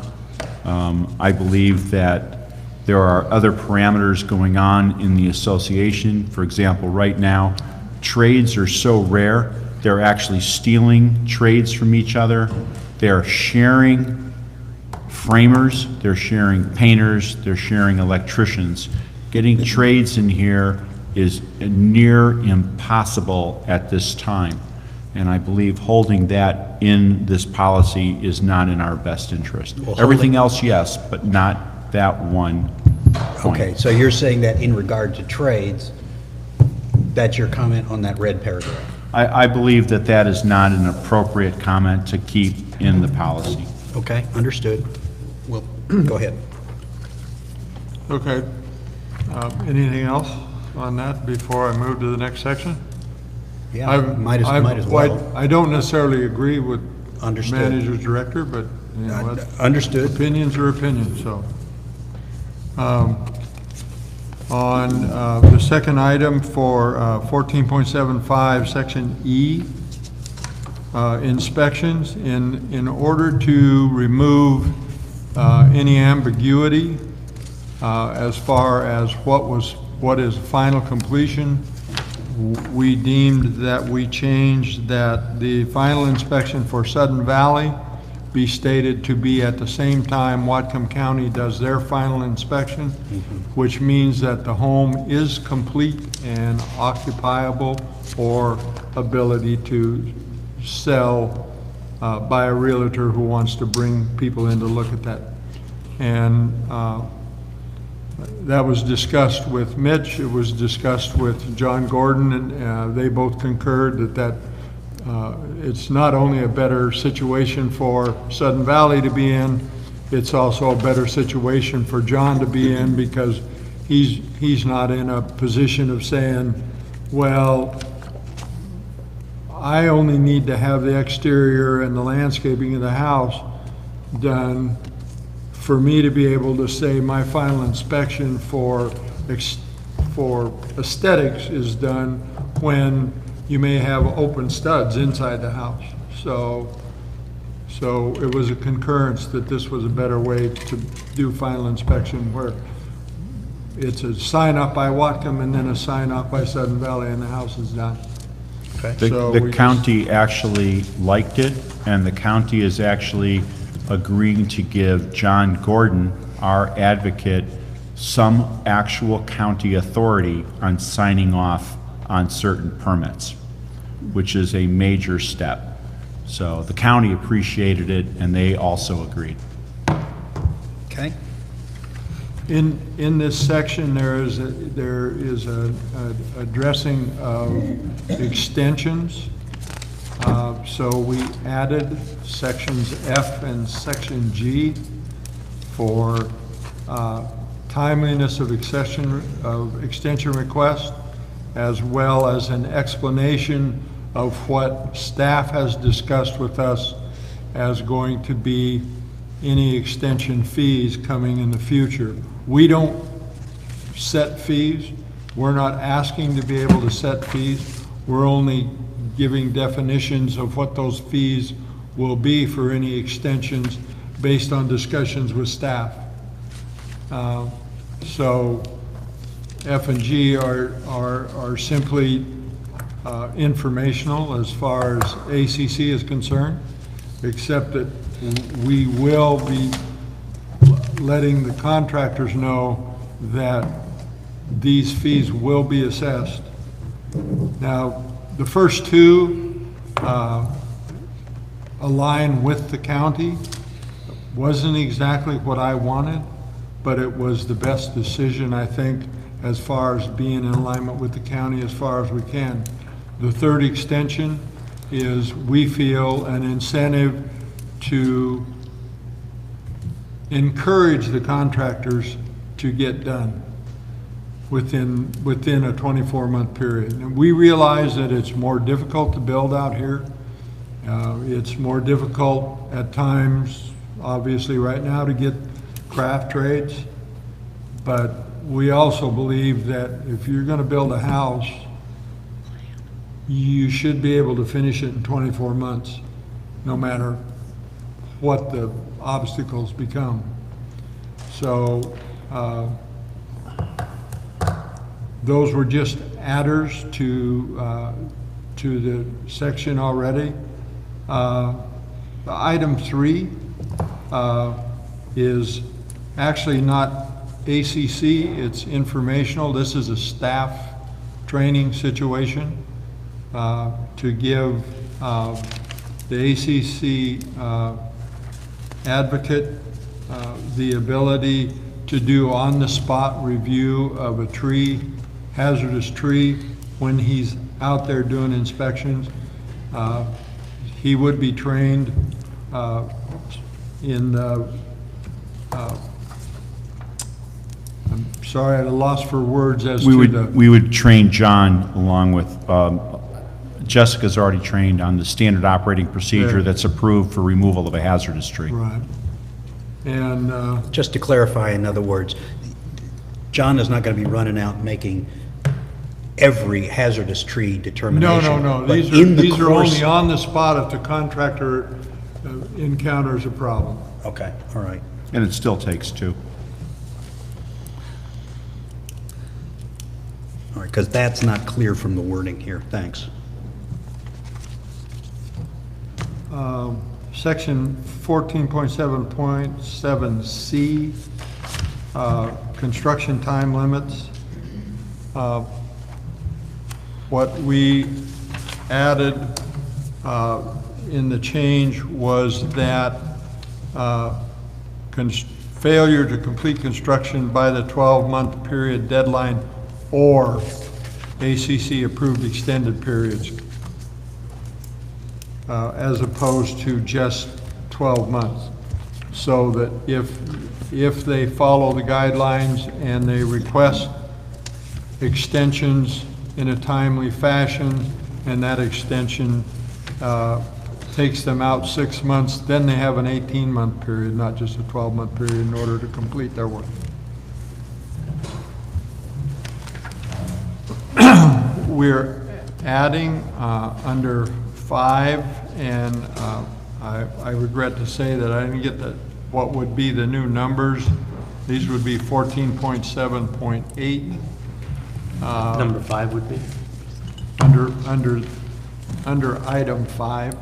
S13: I believe that there are other parameters going on in the association. For example, right now, trades are so rare, they're actually stealing trades from each other. They're sharing framers, they're sharing painters, they're sharing electricians. Getting trades in here is near impossible at this time. And I believe holding that in this policy is not in our best interest.
S14: Well,
S13: everything else, yes, but not that one point.
S14: Okay, so you're saying that in regard to trades, that's your comment on that red paragraph?
S13: I believe that that is not an appropriate comment to keep in the policy.
S14: Okay, understood. Well, go ahead.
S15: Okay. Anything else on that before I move to the next section?
S14: Yeah, might as well.
S15: I don't necessarily agree with
S14: Understood.
S15: manager's director, but you know,
S14: Understood.
S15: opinions are opinions, so. On the second item for 14.75, section E, inspections, in order to remove any ambiguity, As far as what is final completion, we deemed that we changed that the final inspection for Sudden Valley be stated to be at the same time Whatcom County does their final inspection, which means that the home is complete and occupiable or ability to sell by a realtor who wants to bring people in to look at that. And that was discussed with Mitch, it was discussed with John Gordon, and they both concurred that it's not only a better situation for Sudden Valley to be in, it's also a better situation for John to be in, because he's not in a position of saying, well, I only need to have the exterior and the landscaping of the house done for me to be able to say my final inspection for aesthetics is done when you may have open studs inside the house. So it was a concurrence that this was a better way to do final inspection, where it's a sign up by Whatcom and then a sign up by Sudden Valley and the house is done.
S13: The county actually liked it, and the county is actually agreeing to give John Gordon, our advocate, some actual county authority on signing off on certain permits, which is a major step. So the county appreciated it, and they also agreed.
S14: Okay.
S15: In this section, there is a addressing of extensions. So we added sections F and section G for timeliness of extension request, as well as an explanation of what staff has discussed with us as going to be any extension fees coming in the future. We don't set fees. We're not asking to be able to set fees. We're only giving definitions of what those fees will be for any extensions based on discussions with staff. So F and G are simply informational as far as ACC is concerned, except that we will be letting the contractors know that these fees will be assessed. Now, the first two align with the county. Wasn't exactly what I wanted, but it was the best decision, I think, as far as being in alignment with the county as far as we can. The third extension is, we feel, an incentive to encourage the contractors to get done within a 24-month period. And we realize that it's more difficult to build out here. It's more difficult at times, obviously right now, to get craft trades. But we also believe that if you're going to build a house, you should be able to finish it in 24 months, no matter what the obstacles become. So those were just adders to the section already. Item 3 is actually not ACC, it's informational. This is a staff training situation to give the ACC advocate the ability to do on-the-spot review of a tree, hazardous tree, when he's out there doing inspections. He would be trained in the, I'm sorry, at a loss for words as to the...
S13: We would train John along with, Jessica's already trained on the standard operating procedure that's approved for removal of a hazardous tree.
S15: Right. And
S14: just to clarify, in other words, John is not going to be running out and making every hazardous tree determination.
S15: No.
S14: But
S15: These are only on the spot if the contractor encounters a problem.
S14: Okay, all right.
S13: And it still takes 2.
S14: All right, because that's not clear from the wording here. Thanks.
S15: Section 14.7.7C, construction time limits. What we added in the change was that failure to complete construction by the 12-month period deadline or ACC-approved extended periods, as opposed to just 12 months. So that if they follow the guidelines and they request extensions in a timely fashion, and that extension takes them out 6 months, then they have an 18-month period, not just a 12-month period, in order to complete their work. We're adding under 5, and I regret to say that I didn't get what would be the new numbers. These would be 14.7.8.
S7: Number 5 would be?
S15: Under item 5.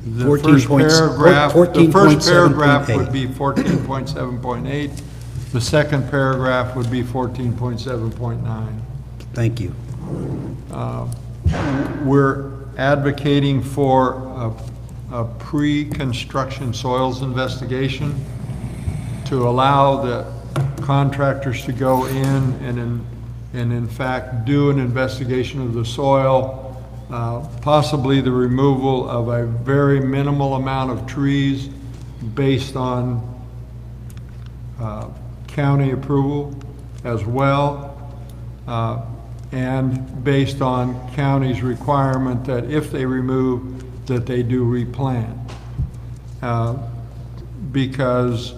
S15: The
S14: 14
S15: first
S14: points-
S15: paragraph, the
S14: 14.7.8.
S15: first paragraph would be 14.7.8. The second paragraph would be 14.7.9.
S14: Thank you.
S15: We're advocating for a pre-construction soils investigation to allow the contractors to go in and in fact do an investigation of the soil, possibly the removal of a very minimal amount of trees based on county approval as well, and based on county's requirement that if they remove, that they do replant. Because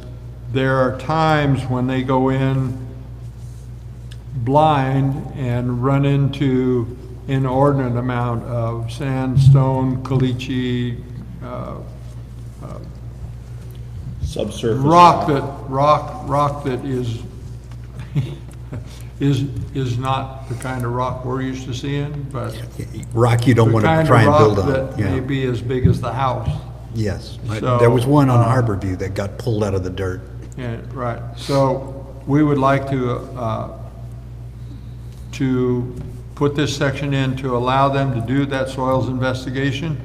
S15: there are times when they go in blind and run into inordinate amount of sandstone, caliche,
S13: Subsurface.
S15: rock that is not the kind of rock we're used to seeing, but
S14: Rock you don't want to try and build on.
S15: the kind of rock that may be as big as the house.
S14: Yes.
S15: So,
S14: There was one on Harborview that got pulled out of the dirt.
S15: Yeah, right. So we would like to put this section in to allow them to do that soils investigation.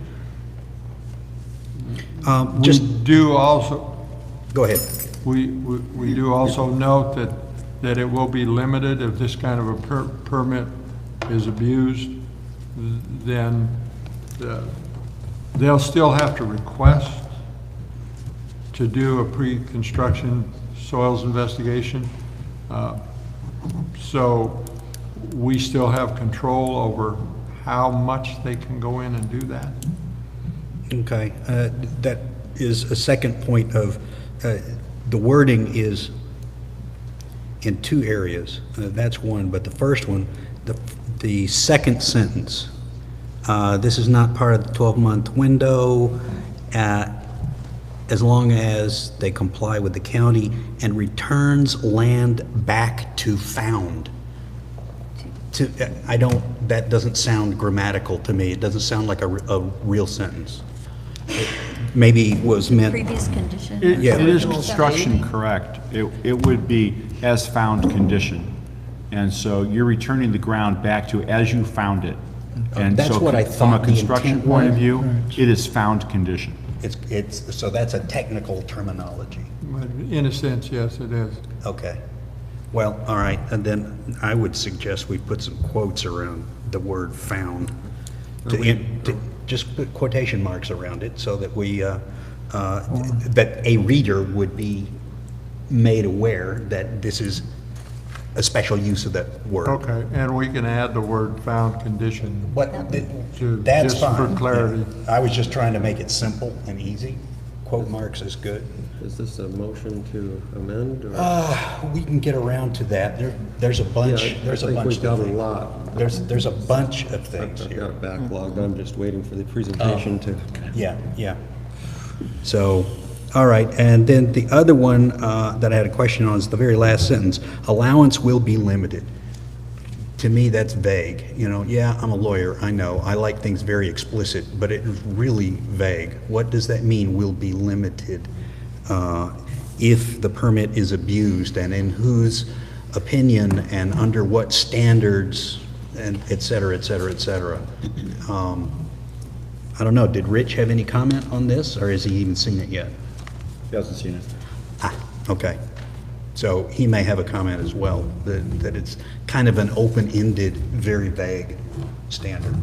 S14: Just
S15: We do also,
S14: go ahead.
S15: we do also note that it will be limited if this kind of a permit is abused, then they'll still have to request to do a pre-construction soils investigation. So we still have control over how much they can go in and do that.
S14: Okay, that is a second point of, the wording is in 2 areas. That's one, but the first one, the second sentence, this is not part of the 12-month window, as long as they comply with the county and returns land back to found. That doesn't sound grammatical to me. It doesn't sound like a real sentence. Maybe it was meant.
S4: Previous condition?
S14: Yeah.
S13: It is construction correct. It would be as found condition. And so you're returning the ground back to as you found it. And
S14: That's
S13: so
S14: what I
S13: from a
S14: thought the
S13: construction
S14: intent
S13: point of
S14: was.
S13: view, it is found condition.
S14: So that's a technical terminology.
S15: But in a sense, yes, it is.
S14: Okay. Well, all right, and then I would suggest we put some quotes around the word found. Just put quotation marks around it so that that a reader would be made aware that this is a special use of that word.
S15: Okay, and we can add the word found condition.
S14: That's
S15: just for
S14: fine.
S15: clarity.
S14: Yeah. I was just trying to make it simple and easy. Quote marks is good.
S8: Is this a motion to amend, or?
S14: We can get around to that. There's a bunch.
S8: Yeah,
S14: There's a
S8: I think
S14: bunch.
S8: we've got a lot.
S14: There's a bunch of things
S8: I've
S14: here.
S8: got it backlogged, I'm just waiting for the presentation to.
S14: Yeah, yeah. So, All right, and then the other one that I had a question on is the very last sentence. Allowance will be limited. To me, that's vague. You know, yeah, I'm a lawyer, I know. I like things very explicit, but it is really vague. What does that mean, will be limited? If the permit is abused, and in whose opinion and under what standards, and et cetera, et cetera, et cetera. I don't know, did Rich have any comment on this, or has he even seen it yet?
S13: He hasn't seen it.
S14: Ah, okay. So he may have a comment as well, that it's kind of an open-ended, very vague standard.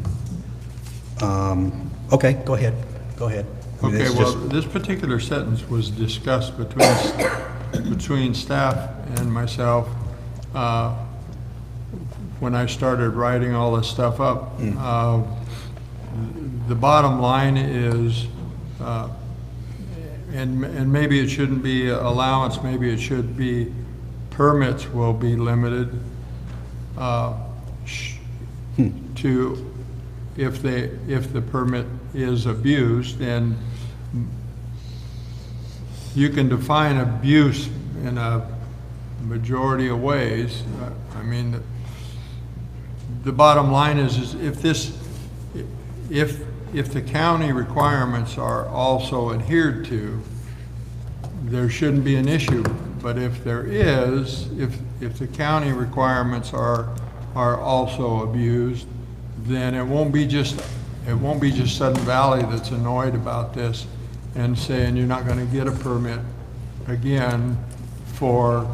S14: Okay, go ahead, go ahead. I mean,
S15: Okay,
S14: it's
S15: well,
S14: just-
S15: this particular sentence was discussed between staff and myself when I started writing all this stuff up. The bottom line is, and maybe it shouldn't be allowance, maybe it should be permits will be limited to, if the permit is abused, and you can define abuse in a majority of ways. I mean, the bottom line is if the county requirements are also adhered to, there shouldn't be an issue. But if there is, if the county requirements are also abused, then it won't be just Sudden Valley that's annoyed about this and saying you're not going to get a permit again for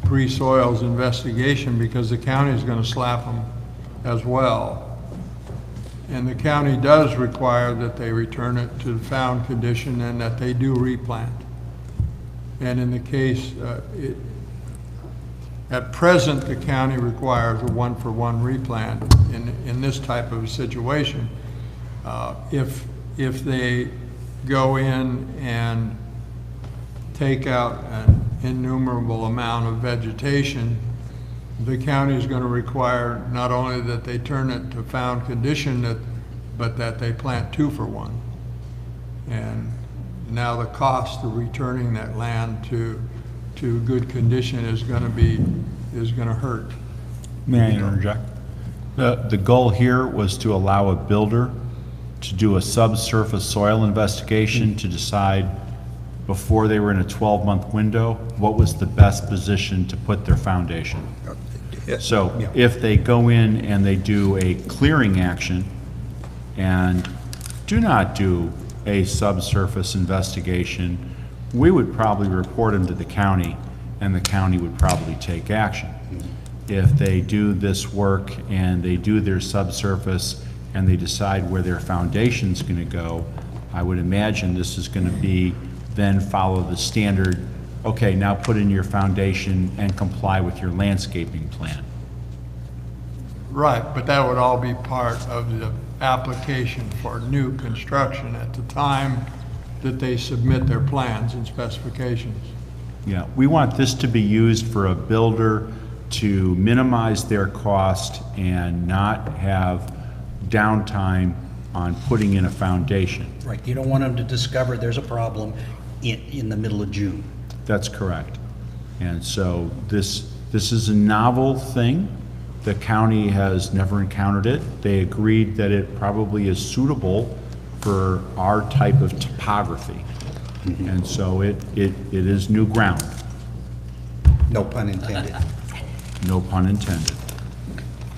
S15: pre-soils investigation, because the county is going to slap them as well. And the county does require that they return it to the found condition and that they do replant. And in the case, at present, the county requires a one-for-one replant in this type of a situation. If they go in and take out an innumerable amount of vegetation, the county is going to require not only that they turn it to found condition, but that they plant 2-for-1. And now the cost of returning that land to good condition is going to hurt.
S13: May I interject? The goal here was to allow a builder to do a subsurface soil investigation to decide, before they were in a 12-month window, what was the best position to put their foundation. So if they go in and they do a clearing action and do not do a subsurface investigation, we would probably report them to the county, and the county would probably take action. If they do this work and they do their subsurface and they decide where their foundation's going to go, I would imagine this is going to be then follow the standard, okay, now put in your foundation and comply with your landscaping plan.
S15: Right, but that would all be part of the application for new construction at the time that they submit their plans and specifications.
S13: Yeah, we want this to be used for a builder to minimize their cost and not have downtime on putting in a foundation.
S14: Right, you don't want them to discover there's a problem in the middle of June.
S13: That's correct. And so this is a novel thing. The county has never encountered it. They agreed that it probably is suitable for our type of topography. And so it is new ground.
S14: No pun intended.
S13: No pun intended.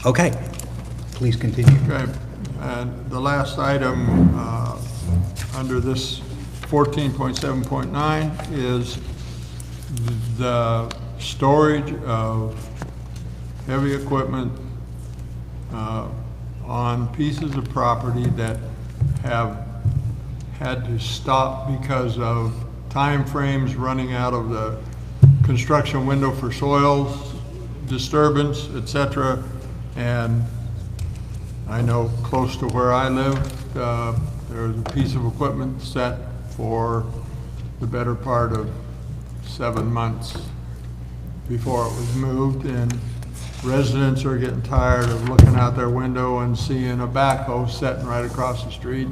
S14: Okay, please continue.
S15: Okay, and the last item under this 14.7.9 is the storage of heavy equipment on pieces of property that have had to stop because of time frames running out of the construction window for soils, disturbance, etc. And I know close to where I live, there's a piece of equipment set for the better part of 7 months before it was moved, and residents are getting tired of looking out their window and seeing a backhoe sitting right across the street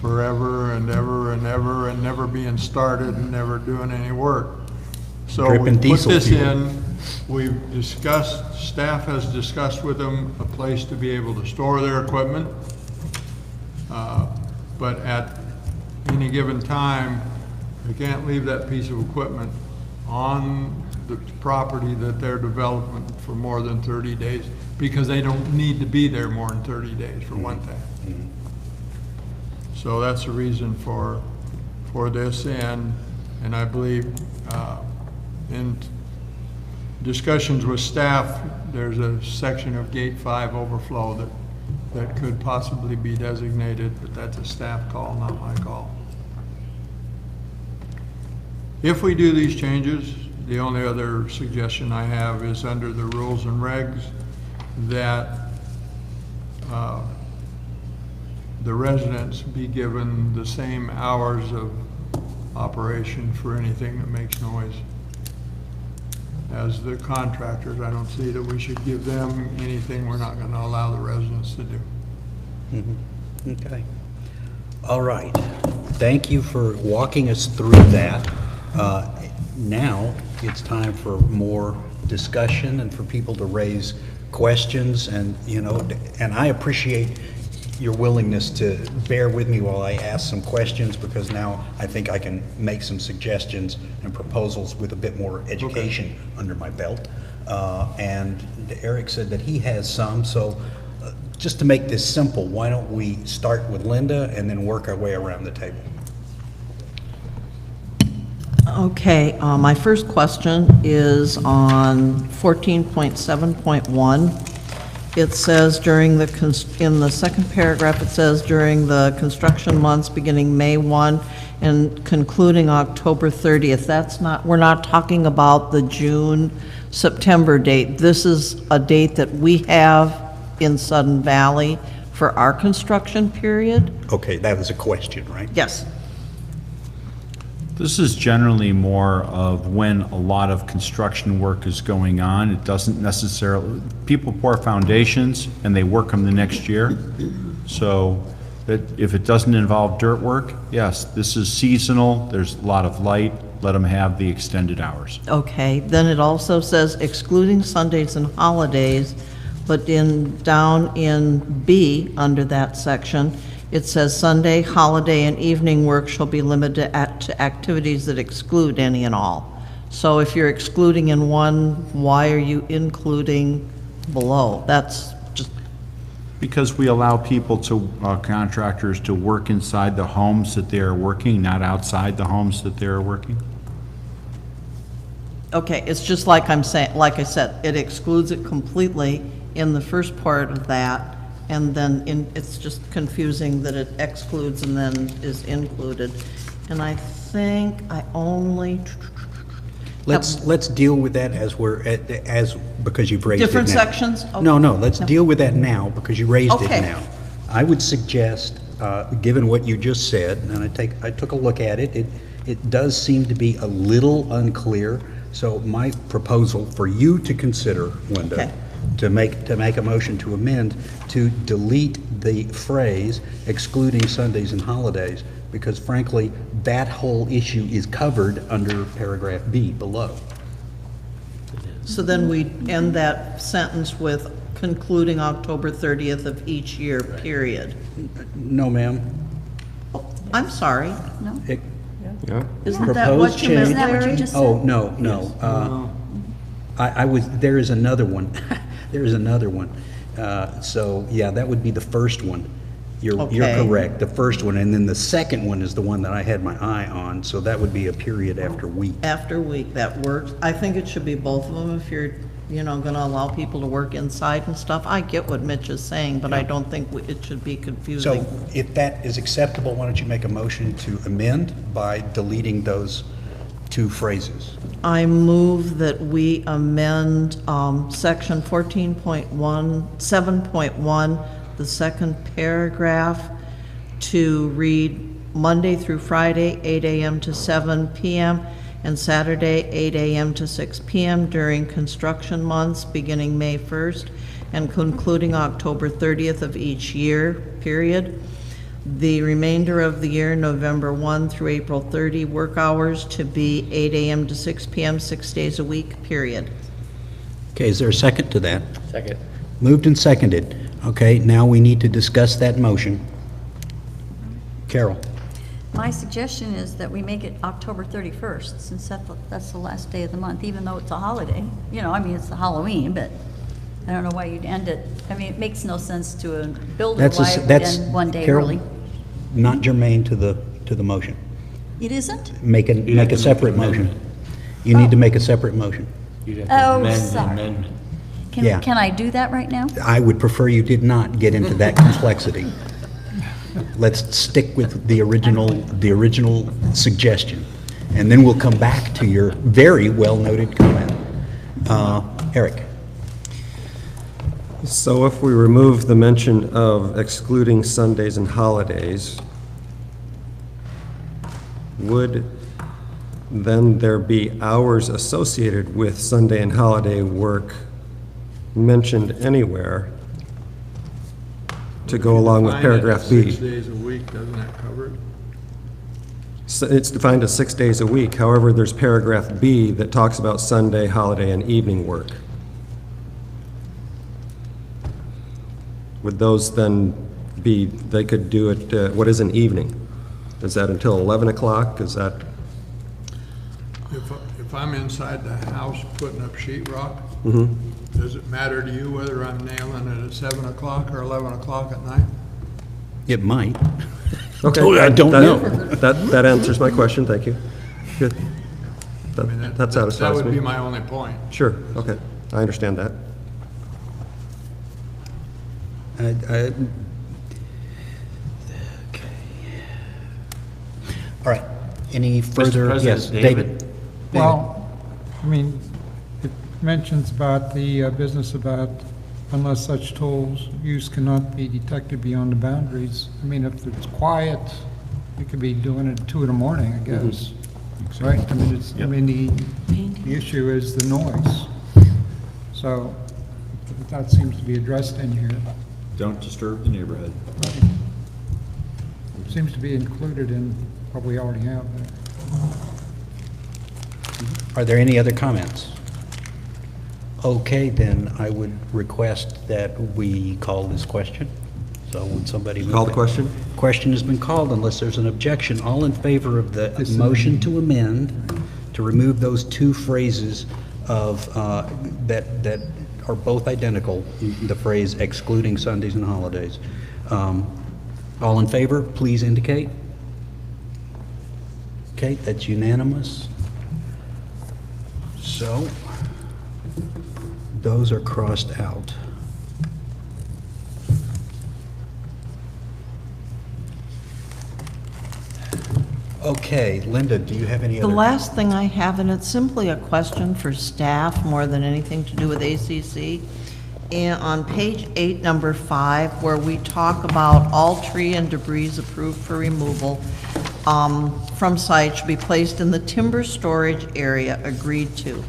S15: forever and ever and ever and never being started and never doing any work. So we
S14: Dripping
S15: put
S14: diesel
S15: this
S14: fuel.
S15: in, we've discussed, staff has discussed with them a place to be able to store their equipment. But at any given time, they can't leave that piece of equipment on the property that they're developing for more than 30 days, because they don't need to be there more than 30 days, for one thing. So that's the reason for this, and I believe, in discussions with staff, there's a section of Gate 5 overflow that could possibly be designated, but that's a staff call, not my call. If we do these changes, the only other suggestion I have is under the rules and regs that the residents be given the same hours of operation for anything that makes noise as the contractors. I don't see that we should give them anything we're not gonna allow the residents to do.
S14: Okay. All right. Thank you for walking us through that. Now, it's time for more discussion and for people to raise questions, and, you know, and I appreciate your willingness to bear with me while I ask some questions, because now I think I can make some suggestions and proposals with a bit more education under my belt. And Eric said that he has some, so just to make this simple, why don't we start with Linda and then work our way around the table?
S10: Okay, my first question is on 14.7.1. It says in the second paragraph, it says during the construction months beginning May 1 and concluding October 30th. We're not talking about the June, September date. This is a date that we have in Sudden Valley for our construction period.
S14: Okay, that was a question, right?
S10: Yes.
S13: This is generally more of when a lot of construction work is going on. It doesn't necessarily, people pour foundations and they work them the next year. So that if it doesn't involve dirt work, yes, this is seasonal, there's a lot of light, let them have the extended hours.
S10: Okay, then it also says excluding Sundays and holidays, but down in B, under that section, it says Sunday, holiday, and evening work shall be limited to activities that exclude any and all. So if you're excluding in one, why are you including below? That's just...
S13: Because we allow people to, contractors to work inside the homes that they're working, not outside the homes that they're working.
S10: Okay, it's just like I'm saying, like I said, it excludes it completely in the first part of that, and then it's just confusing that it excludes and then is included. And I think I only...
S14: Let's deal with that as because you've raised it now.
S10: Different sections? Okay.
S14: No, let's deal with that now because you raised it
S10: Okay.
S14: now. I would suggest, given what you just said, and I took a look at it, it does seem to be a little unclear. So my proposal for you to consider, Linda,
S10: Okay.
S14: to make a motion to amend, to delete the phrase excluding Sundays and holidays, because frankly, that whole issue is covered under paragraph B below.
S10: So then we end that sentence with concluding October 30th of each year, period.
S14: No, ma'am.
S10: I'm sorry.
S4: No?
S10: Isn't that what you meant,
S4: Isn't that what you
S10: Larry?
S4: just said?
S14: Oh, no. There is another one. There is another one. So, yeah, that would be the first one. You're
S10: Okay.
S14: correct, the first one, and then the second one is the one that I had my eye on, so that would be a period after week.
S10: After week, that works. I think it should be both of them if you're, gonna allow people to work inside and stuff. I get what Mitch is saying, but I don't think it should be confusing.
S14: So if that is acceptable, why don't you make a motion to amend by deleting those two phrases?
S10: I move that we amend section 14.7.1, the second paragraph, to read Monday through Friday, 8 a.m. to 7 p.m., and Saturday, 8 a.m. to 6 p.m. during construction months beginning May 1st and concluding October 30th of each year, period. the remainder of the year, November 1 through April 30, work hours to be 8 a.m. to 6 p.m., 6 days a week, period.
S14: Okay, is there a second to that?
S9: Second.
S14: Moved and seconded. Okay, now we need to discuss that motion. Carol?
S4: My suggestion is that we make it October 31st, since that's the last day of the month, even though it's a holiday. You know, I mean, it's a Halloween, but I don't know why you'd end it. I mean, it makes no sense to a builder why it would end one day
S14: Carol,
S4: early.
S14: not germane to the motion.
S4: It isn't?
S14: Make a separate motion. You need to make a separate motion.
S9: You'd have
S4: Oh,
S9: to amend the
S4: sorry.
S9: amendment.
S14: Yeah.
S4: Can I do that right now?
S14: I would prefer you did not get into that complexity. Let's stick with the original suggestion, and then we'll come back to your very well-noted comment. Eric?
S8: So if we remove the mention of excluding Sundays and holidays, would then there be hours associated with Sunday and holiday work mentioned anywhere to go along with
S15: Define it
S8: paragraph
S15: as
S8: B?
S15: 6 days a week, doesn't that cover it?
S8: So it's defined as 6 days a week. However, there's paragraph B that talks about Sunday, holiday, and evening work. Would those then be, they could do it, what is an evening? Is that until 11 o'clock? Is that,
S15: If I'm inside the house putting up sheet rock,
S8: mhm.
S15: does it matter to you whether I'm nailing it at 7 o'clock or 11 o'clock at night?
S14: It might.
S8: Okay.
S14: I don't know.
S8: That answers my question, thank you. Good.
S15: I mean,
S8: That satisfies me.
S15: That would be my only point.
S8: Sure, okay, I understand that.
S14: Okay. All right, any further?
S5: President,
S14: Yes, David?
S16: Well, I mean, it mentions about the business about unless such tools use cannot be detected beyond the boundaries. I mean, if it's quiet, you could be doing it at 2 in the morning, I guess. Right? I mean, I mean, the issue is the noise. So that seems to be addressed in here.
S13: Don't disturb the neighborhood.
S16: It seems to be included in what we already have there.
S14: Are there any other comments? Okay, then I would request that we call this question. So would somebody move
S8: Call the
S14: it?
S8: question?
S14: Question has been called unless there's an objection. All in favor of the motion to amend, to remove those two phrases of, that are both identical, the phrase excluding Sundays and holidays. All in favor, please indicate. Okay, that's unanimous. So, those are crossed out. Okay, Linda, do you have any
S10: The
S14: other?
S10: last thing I have, and it's simply a question for staff more than anything to do with ACC, and on page 8, number 5, where we talk about all tree and debris approved for removal from site should be placed in the timber storage area agreed to.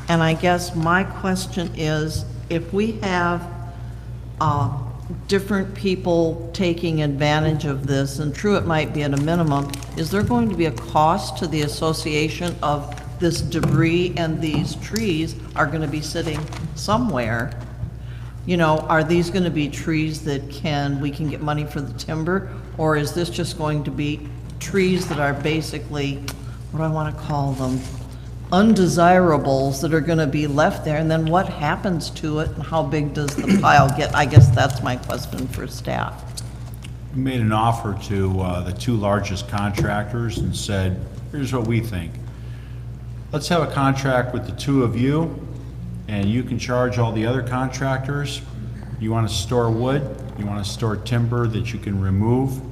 S10: And I guess my question is, if we have different people taking advantage of this, and true, it might be at a minimum, is there going to be a cost to the association of this debris and these trees are going to be sitting somewhere? You know, are these going to be trees that we can get money for the timber? Or is this just going to be trees that are basically, what do I want to call them? Undesirables that are going to be left there, and then what happens to it and how big does the pile get? I guess that's my question for staff.
S13: We made an offer to the two largest contractors and said, here's what we think. Let's have a contract with the two of you, and you can charge all the other contractors. You want to store wood, you want to store timber that you can remove.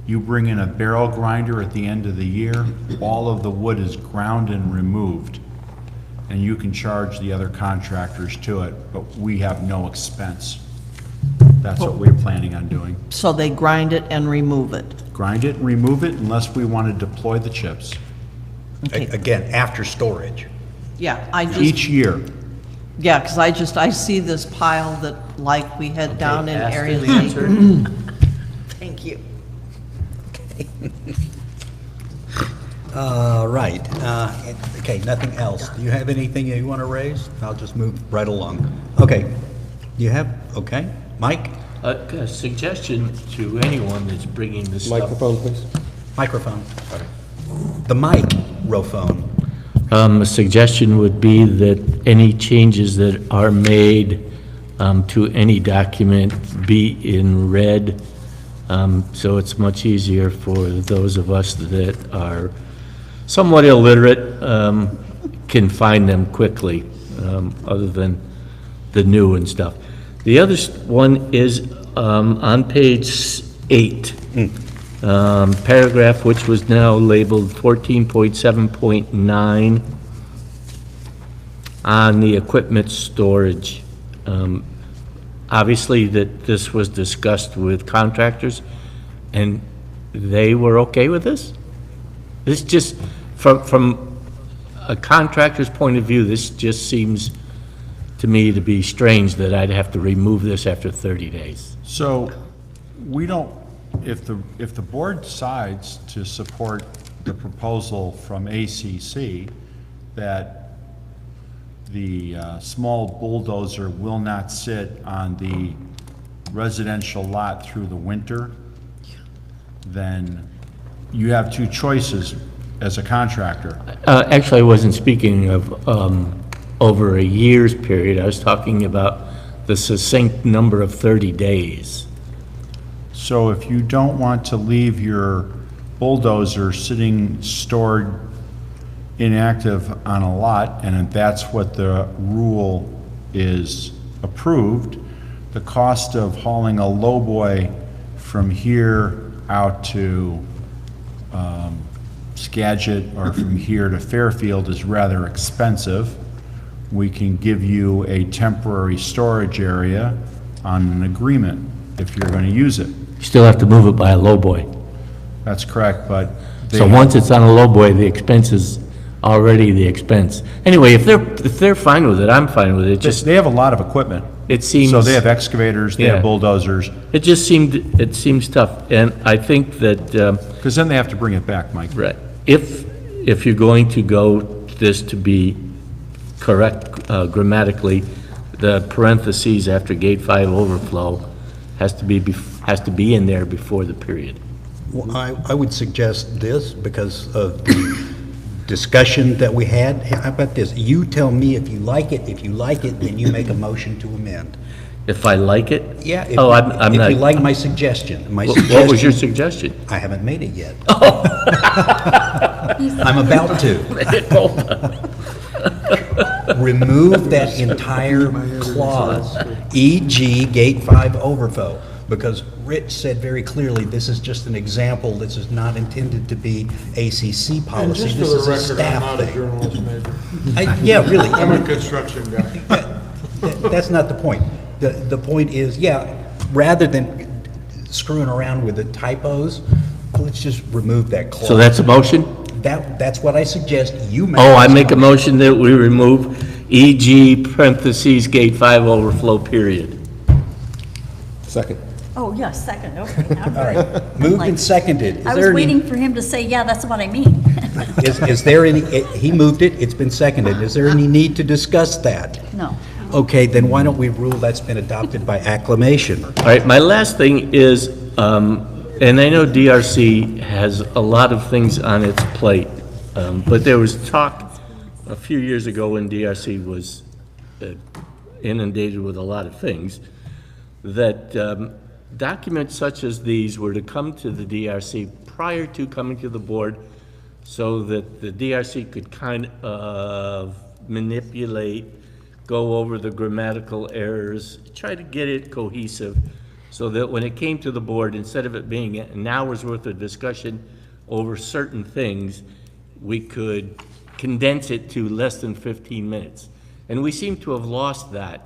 S13: You bring in a barrel grinder at the end of the year, all of the wood is ground and removed, and you can charge the other contractors to it, but we have no expense. That's what we're planning on doing.
S10: So they grind it and remove it?
S13: Grind it and remove it unless we want to deploy the chips.
S10: Okay.
S14: Again, after storage.
S10: Yeah, I just.
S13: Each year.
S10: Yeah, because I see this pile that, like we had down in
S9: asked
S10: Area
S9: and
S10: C.
S9: answered.
S10: Thank you.
S14: Right. Okay, nothing else. Do you have anything you want to raise? I'll just move right along. Okay. You have, okay. Mike?
S9: A suggestion to anyone that's bringing this stuff.
S8: Microphone, please.
S14: Microphone. The microphone.
S9: A suggestion would be that any changes that are made to any document be in red, so it's much easier for those of us that are somewhat illiterate can find them quickly, other than the new and stuff. The other one is on page 8. Paragraph which was now labeled 14.7.9 on the equipment storage. Obviously that this was discussed with contractors and they were okay with this? This just, from a contractor's point of view, this just seems to me to be strange that I'd have to remove this after 30 days.
S13: So we don't, if the board decides to support the proposal from ACC that the small bulldozer will not sit on the residential lot through the winter, then you have two choices as a contractor.
S9: Actually, I wasn't speaking of over a year's period. I was talking about the succinct number of 30 days.
S13: So if you don't want to leave your bulldozer sitting stored inactive on a lot, and if that's what the rule is approved, the cost of hauling a lowboy from here out to Skagit or from here to Fairfield is rather expensive. We can give you a temporary storage area on an agreement if you're going to use it.
S9: You still have to move it by a lowboy.
S13: That's correct, but
S9: So once it's on a lowboy, the expense is already the expense. Anyway, if they're fine with it, I'm fine with it. Just
S13: they have a lot of equipment.
S9: It seems
S13: So they have excavators, they
S9: Yeah.
S13: have bulldozers,
S9: it just seems tough, and I think that
S13: because then they have to bring it back, Mike.
S9: right. If you're going to go this to be correct grammatically, the parentheses after gate 5 overflow has to be in there before the period.
S14: Well, I would suggest this because of the discussion that we had. How about this? You tell me if you like it. If you like it, then you make a motion to amend.
S9: If I like it?
S14: Yeah. If,
S9: Oh, I'm
S14: if
S9: not.
S14: you like my suggestion.
S9: What was your suggestion?
S14: I haven't made it yet. I'm about to. Remove that entire clause, e.g. gate 5 overflow, because Rich said very clearly, this is just an example, this is not intended to be ACC
S15: And
S14: policy,
S15: just for
S14: this
S15: the
S14: is a
S15: record, I'm
S14: staff
S15: not a
S14: thing.
S15: journalist major.
S14: Yeah, really.
S15: I'm a construction guy.
S14: That's not the point. The point is, yeah, rather than screwing around with the typos, let's just remove that clause.
S9: So that's a motion?
S14: That's what I suggest. You make.
S9: Oh, I make a motion that we remove e.g. parentheses gate 5 overflow period.
S8: Second.
S4: Oh, yes, second, okay. now
S14: All
S4: good.
S14: right, moved and seconded.
S4: I was waiting for him to say, yeah, that's what I mean.
S14: Is there any, he moved it, it's been seconded. Is there any need to discuss that?
S4: No.
S14: Okay, then why don't we rule that's been adopted by acclamation?
S9: All right, my last thing is, and I know DRC has a lot of things on its plate, but there was talk a few years ago when DRC was inundated with a lot of things, that documents such as these were to come to the DRC prior to coming to the board so that the DRC could kind of manipulate, go over the grammatical errors, try to get it cohesive so that when it came to the board, instead of it being an hour's worth of discussion over certain things, we could condense it to less than 15 minutes. And we seem to have lost that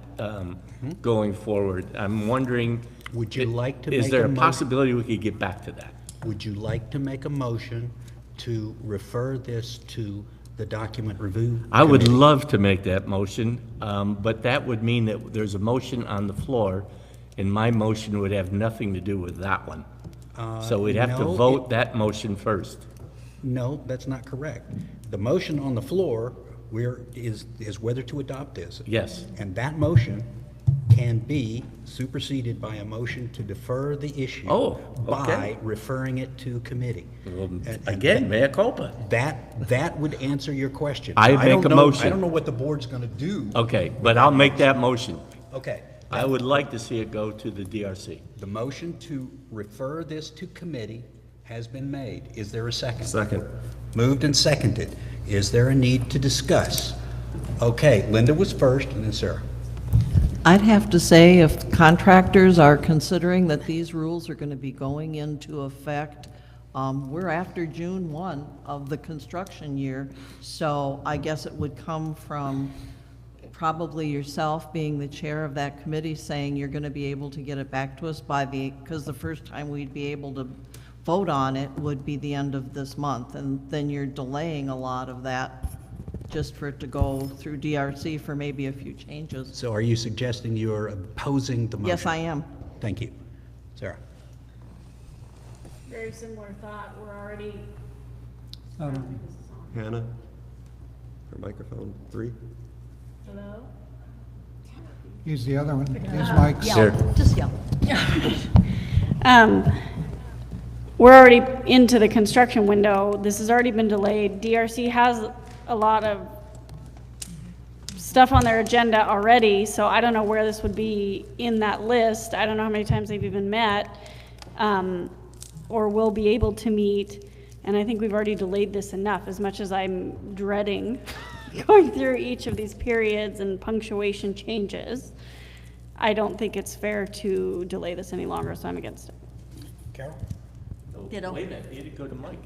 S9: going forward. I'm wondering,
S14: Would you like to
S9: is
S14: make
S9: there
S14: a
S9: a
S14: mo-
S9: possibility we could get back to that?
S14: Would you like to make a motion to refer this to the document review?
S9: I would
S14: committee?
S9: love to make that motion, but that would mean that there's a motion on the floor, and my motion would have nothing to do with that one.
S17: So we'd have to
S14: No,
S17: vote that motion first.
S14: No, that's not correct. The motion on the floor is whether to adopt this.
S17: Yes.
S14: And that motion can be superseded by a motion to defer the issue.
S17: Oh, okay.
S14: By referring it to committee.
S17: Well,
S14: And
S17: again, mea culpa.
S14: That would answer your question.
S17: I make
S14: don't
S17: a
S14: know-
S17: motion.
S14: I don't know what the board's gonna do.
S17: Okay, but I'll make that motion.
S14: Okay.
S17: I would like to see it go to the DRC.
S14: The motion to refer this to committee has been made. Is there a second?
S8: Second.
S14: Moved and seconded. Is there a need to discuss? Okay, Linda was first, and then Sarah.
S10: I'd have to say, if contractors are considering that these rules are going to be going into effect, we're after June 1 of the construction year, so I guess it would come from probably yourself being the chair of that committee, saying you're going to be able to get it back to us because the first time we'd be able to vote on it would be the end of this month, and then you're delaying a lot of that just for it to go through DRC for maybe a few changes.
S14: So are you suggesting you're opposing the motion?
S10: Yes, I am.
S14: Thank you. Sarah?
S12: Very similar thought, we're already.
S8: Hannah? Her microphone 3?
S12: Hello?
S16: Use the other one, his mic's.
S4: Yell, just yell.
S12: We're already into the construction window. This has already been delayed. DRC has a lot of stuff on their agenda already, so I don't know where this would be in that list. I don't know how many times they've even met, or will be able to meet. And I think we've already delayed this enough, as much as I'm dreading going through each of these periods and punctuation changes. I don't think it's fair to delay this any longer, so I'm against it.
S14: Carol?
S4: Ditto.
S17: Wait a minute, you need to go to Mike.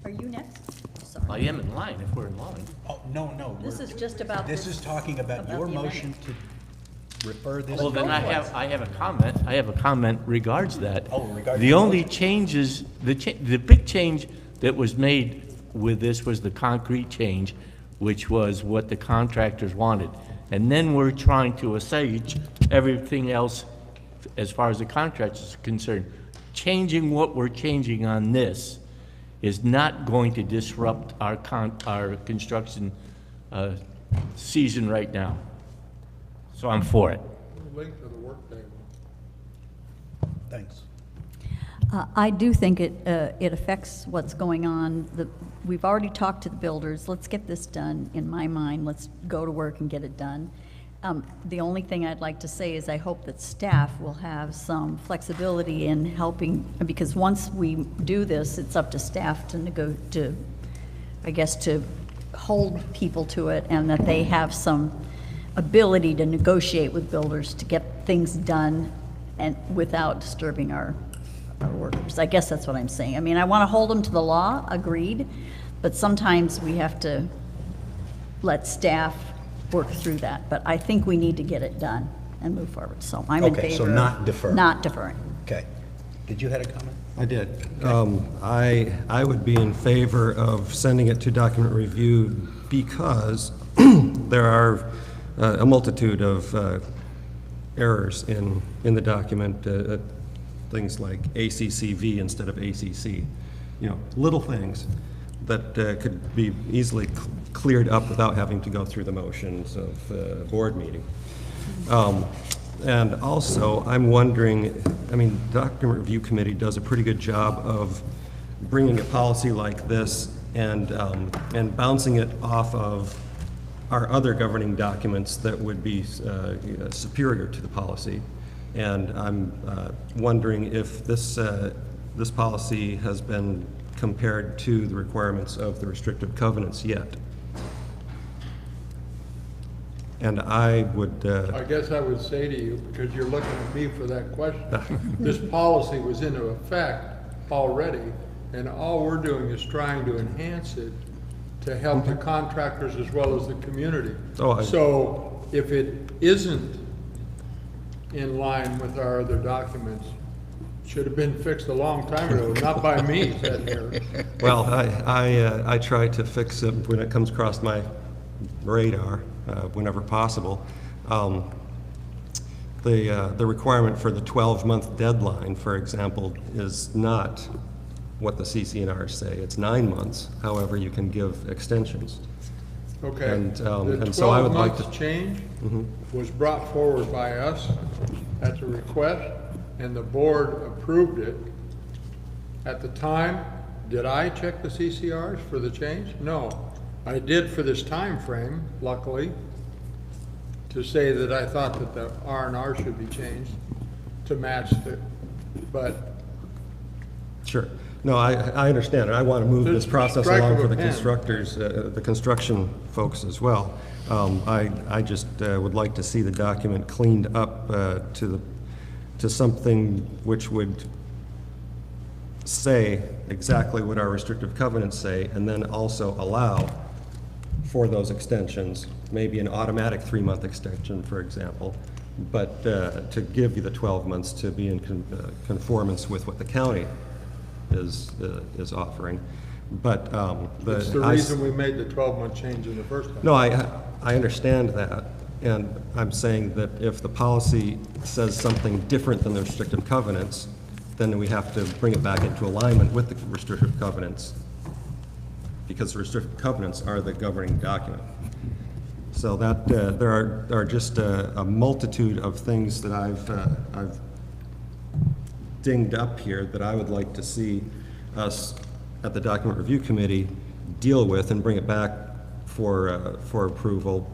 S4: Are you next?
S17: I am in line, if we're in line.
S14: Oh, no.
S4: This is just about
S14: This is talking about your
S4: the
S14: motion to refer this.
S17: Well, then I have a comment. I have a comment regards that.
S14: Oh, regards
S17: The
S14: the
S17: only
S14: motion.
S17: changes, the big change that was made with this was the concrete change, which was what the contractors wanted. And then we're trying to assuage everything else as far as the contractors is concerned. Changing what we're changing on this is not going to disrupt our construction season right now. So I'm for it.
S15: Link to the workday.
S14: Thanks.
S4: I do think it affects what's going on. We've already talked to the builders. Let's get this done, in my mind. Let's go to work and get it done. The only thing I'd like to say is I hope that staff will have some flexibility in helping, because once we do this, it's up to staff to hold people to it, and that they have some ability to negotiate with builders to get things done and without disturbing our workers. I guess that's what I'm saying. I mean, I want to hold them to the law, agreed, but sometimes we have to let staff work through that. But I think we need to get it done and move forward. So I'm in favor.
S14: Okay, so not defer.
S4: Not deferring.
S14: Okay. Did you have a comment?
S8: I did. I would be in favor of sending it to document review because there are a multitude of errors in the document, things like ACCV instead of ACC, little things that could be easily cleared up without having to go through the motions of a board meeting. And also, I'm wondering, document review committee does a pretty good job of bringing a policy like this and bouncing it off of our other governing documents that would be superior to the policy. And I'm wondering if this policy has been compared to the requirements of the restrictive covenants yet. And I would...
S15: I guess I would say to you, because you're looking at me for that question, this policy was into effect already, and all we're doing is trying to enhance it to help the contractors as well as the community. So if it isn't in line with our other documents, should have been fixed a long time ago, not by me, sitting here.
S8: Well, I try to fix it when it comes across my radar, whenever possible. the requirement for the 12-month deadline, for example, is not what the CCNRs say. It's 9 months. However, you can give extensions.
S15: Okay.
S8: And
S15: The
S8: so I would
S15: 12
S8: like
S15: months
S8: to.
S15: change
S8: Mhm.
S15: was brought forward by us at the request, and the board approved it. At the time, did I check the CCRs for the change? No. I did for this time frame, luckily, to say that I thought that the R&R should be changed to match the, but
S8: Sure. No, I understand, and I want to move this process
S15: Strike
S8: along
S15: of
S8: for
S15: a
S8: the
S15: pen.
S8: constructors, the construction folks as well. I just would like to see the document cleaned up to something which would say exactly what our restrictive covenants say, and then also allow for those extensions, maybe an automatic 3-month extension, for example, but to give you the 12 months to be in conformance with what the county is offering. But
S15: it's the reason we made the 12-month change in the first place.
S8: No, I understand that, and I'm saying that if the policy says something different than the restrictive covenants, then we have to bring it back into alignment with the restrictive covenants, because the restrictive covenants are the governing document. So that there are just a multitude of things that I've dinged up here that I would like to see us at the Document Review Committee deal with and bring it back for approval.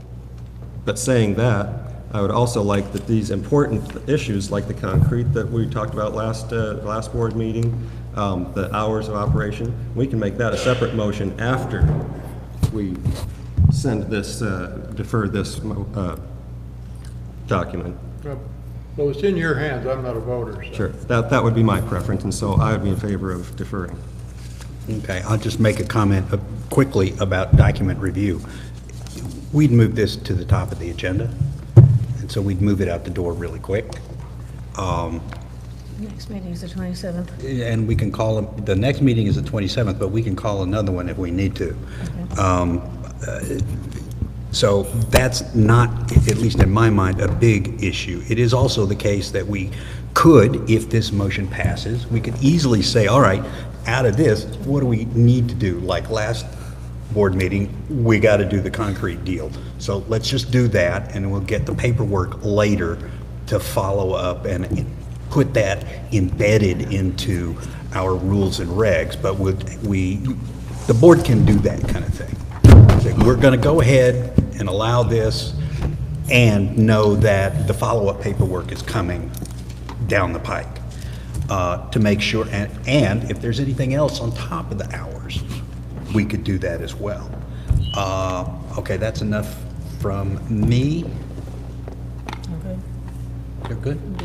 S8: But saying that, I would also like that these important issues like the concrete that we talked about last board meeting, the hours of operation, we can make that a separate motion after we send this, defer this document.
S15: Well, it's in your hands, I'm not a voter, so.
S8: Sure, that would be my preference, and so I would be in favor of deferring.
S14: Okay, I'll just make a comment quickly about document review. We'd move this to the top of the agenda, and so we'd move it out the door really quick.
S3: Next meeting is the 27th.
S14: And we can call, the next meeting is the 27th, but we can call another one if we need to. So that's not, at least in my mind, a big issue. It is also the case that we could, if this motion passes, we could easily say, all right, out of this, what do we need to do? Like last board meeting, we got to do the concrete deal. So let's just do that, and we'll get the paperwork later to follow up and put that embedded into our rules and regs. But the board can do that kind of thing. Say, we're going to go ahead and allow this and know that the follow-up paperwork is coming down the pike to make sure, and if there's anything else on top of the hours, we could do that as well. Okay, that's enough from me.
S3: Okay.
S14: You're good?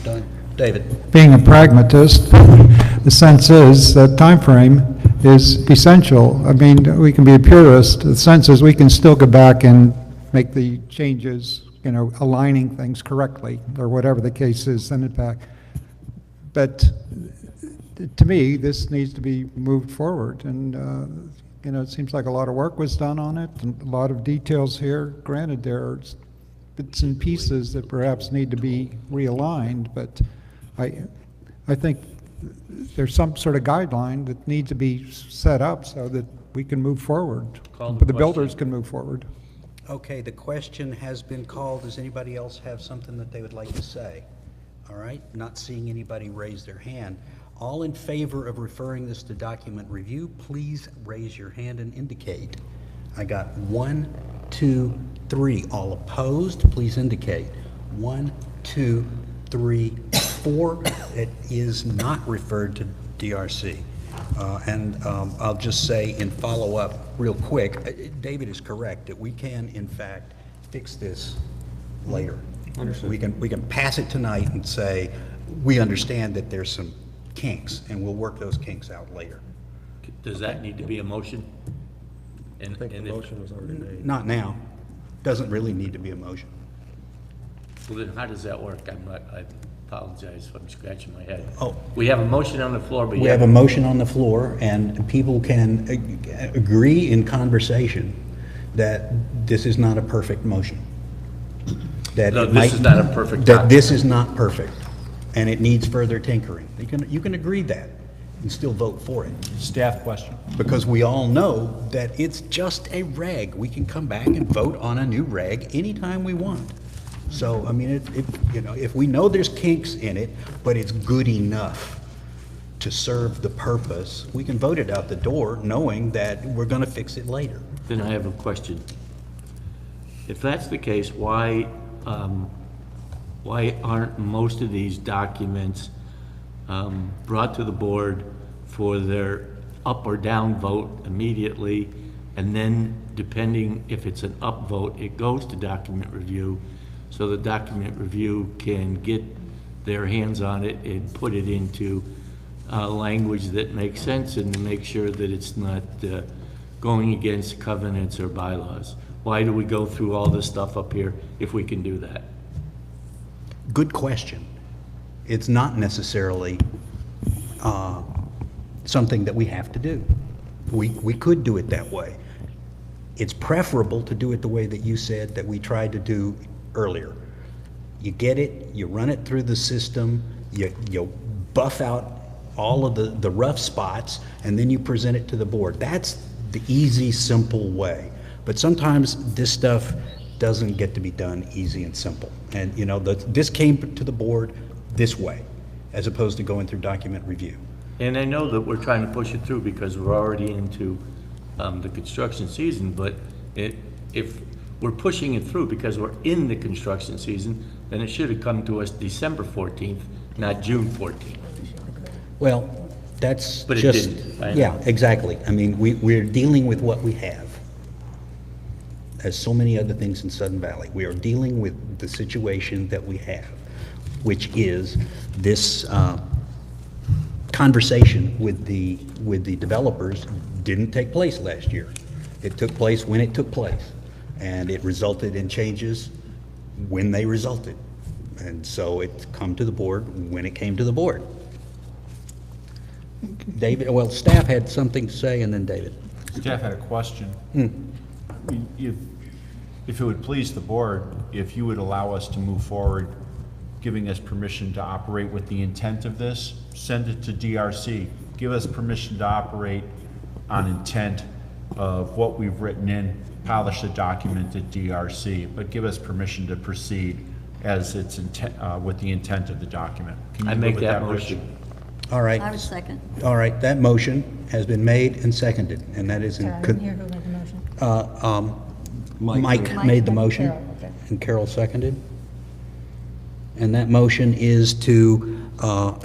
S14: Done. David?
S16: Being a pragmatist, the sense is that time frame is essential. I mean, we can be a purist. The sense is we can still go back and make the changes, you know, aligning things correctly, or whatever the case is, send it back. But to me, this needs to be moved forward. And, you know, it seems like a lot of work was done on it, and a lot of details here. Granted, there are bits and pieces that perhaps need to be realigned, but I think there's some sort of guideline that needs to be set up so that we can move forward. The builders can move forward.
S14: Okay, the question has been called. Does anybody else have something that they would like to say? All right, not seeing anybody raise their hand. All in favor of referring this to document review, please raise your hand and indicate. I got 1, 2, 3. All opposed, please indicate. 1, 2, 3, 4. It is not referred to DRC. And I'll just say in follow-up real quick, David is correct that we can, in fact, fix this later.
S8: Understood.
S14: We can pass it tonight and say, we understand that there's some kinks, and we'll work those kinks out later.
S17: Does that need to be a motion?
S8: I think the motion was already made.
S14: Not now. Doesn't really need to be a motion.
S17: Well, then how does that work? I apologize if I'm scratching my head.
S14: Oh.
S17: We have a motion on the floor, but
S14: We have a motion on the floor, and people can agree in conversation that this is not a perfect motion. that
S17: No,
S14: it
S17: this
S14: might...
S17: is not a perfect
S14: That this
S17: document.
S14: is not perfect, and it needs further tinkering. You can agree that and still vote for it.
S13: Staff question.
S14: Because we all know that it's just a reg. We can come back and vote on a new reg anytime we want. So, I mean, if we know there's kinks in it, but it's good enough to serve the purpose, we can vote it out the door knowing that we're gonna fix it later.
S17: Then I have a question. If that's the case, why aren't most of these documents brought to the board for their up or down vote immediately, and then depending if it's an up vote, it goes to document review, so the document review can get their hands on it and put it into language that makes sense and to make sure that it's not going against covenants or bylaws? Why do we go through all this stuff up here if we can do that?
S14: Good question. It's not necessarily something that we have to do. We could do it that way. It's preferable to do it the way that you said that we tried to do earlier. You get it, you run it through the system, you buff out all of the rough spots, and then you present it to the board. That's the easy, simple way. But sometimes this stuff doesn't get to be done easy and simple. And you know, this came to the board this way, as opposed to going through document review.
S17: And I know that we're trying to push it through because we're already into the construction season, but if we're pushing it through because we're in the construction season, then it should have come to us December 14th, not June 14th.
S14: Well, that's
S17: But it
S14: just...
S17: didn't, I know.
S14: Yeah, exactly. I mean, we're dealing with what we have. As so many other things in Sudden Valley, we are dealing with the situation that we have, which is this conversation with the developers didn't take place last year. It took place when it took place, and it resulted in changes when they resulted. And so it's come to the board when it came to the board. David, well, staff had something to say, and then David.
S13: Staff had a question. I mean, if it would please the board, if you would allow us to move forward, giving us permission to operate with the intent of this, send it to DRC. Give us permission to operate on intent of what we've written in, polish the document at DRC, but give us permission to proceed as it's with the intent of the document. Can you
S17: I
S13: live
S17: make
S13: with
S17: that
S13: Rich?
S17: motion.
S14: All right.
S4: I would second.
S14: All right, that motion has been made and seconded, and that is in...
S3: Sorry, I didn't hear who made the motion.
S14: Mike made the motion,
S3: Carol, okay.
S14: and Carol seconded. And that motion is to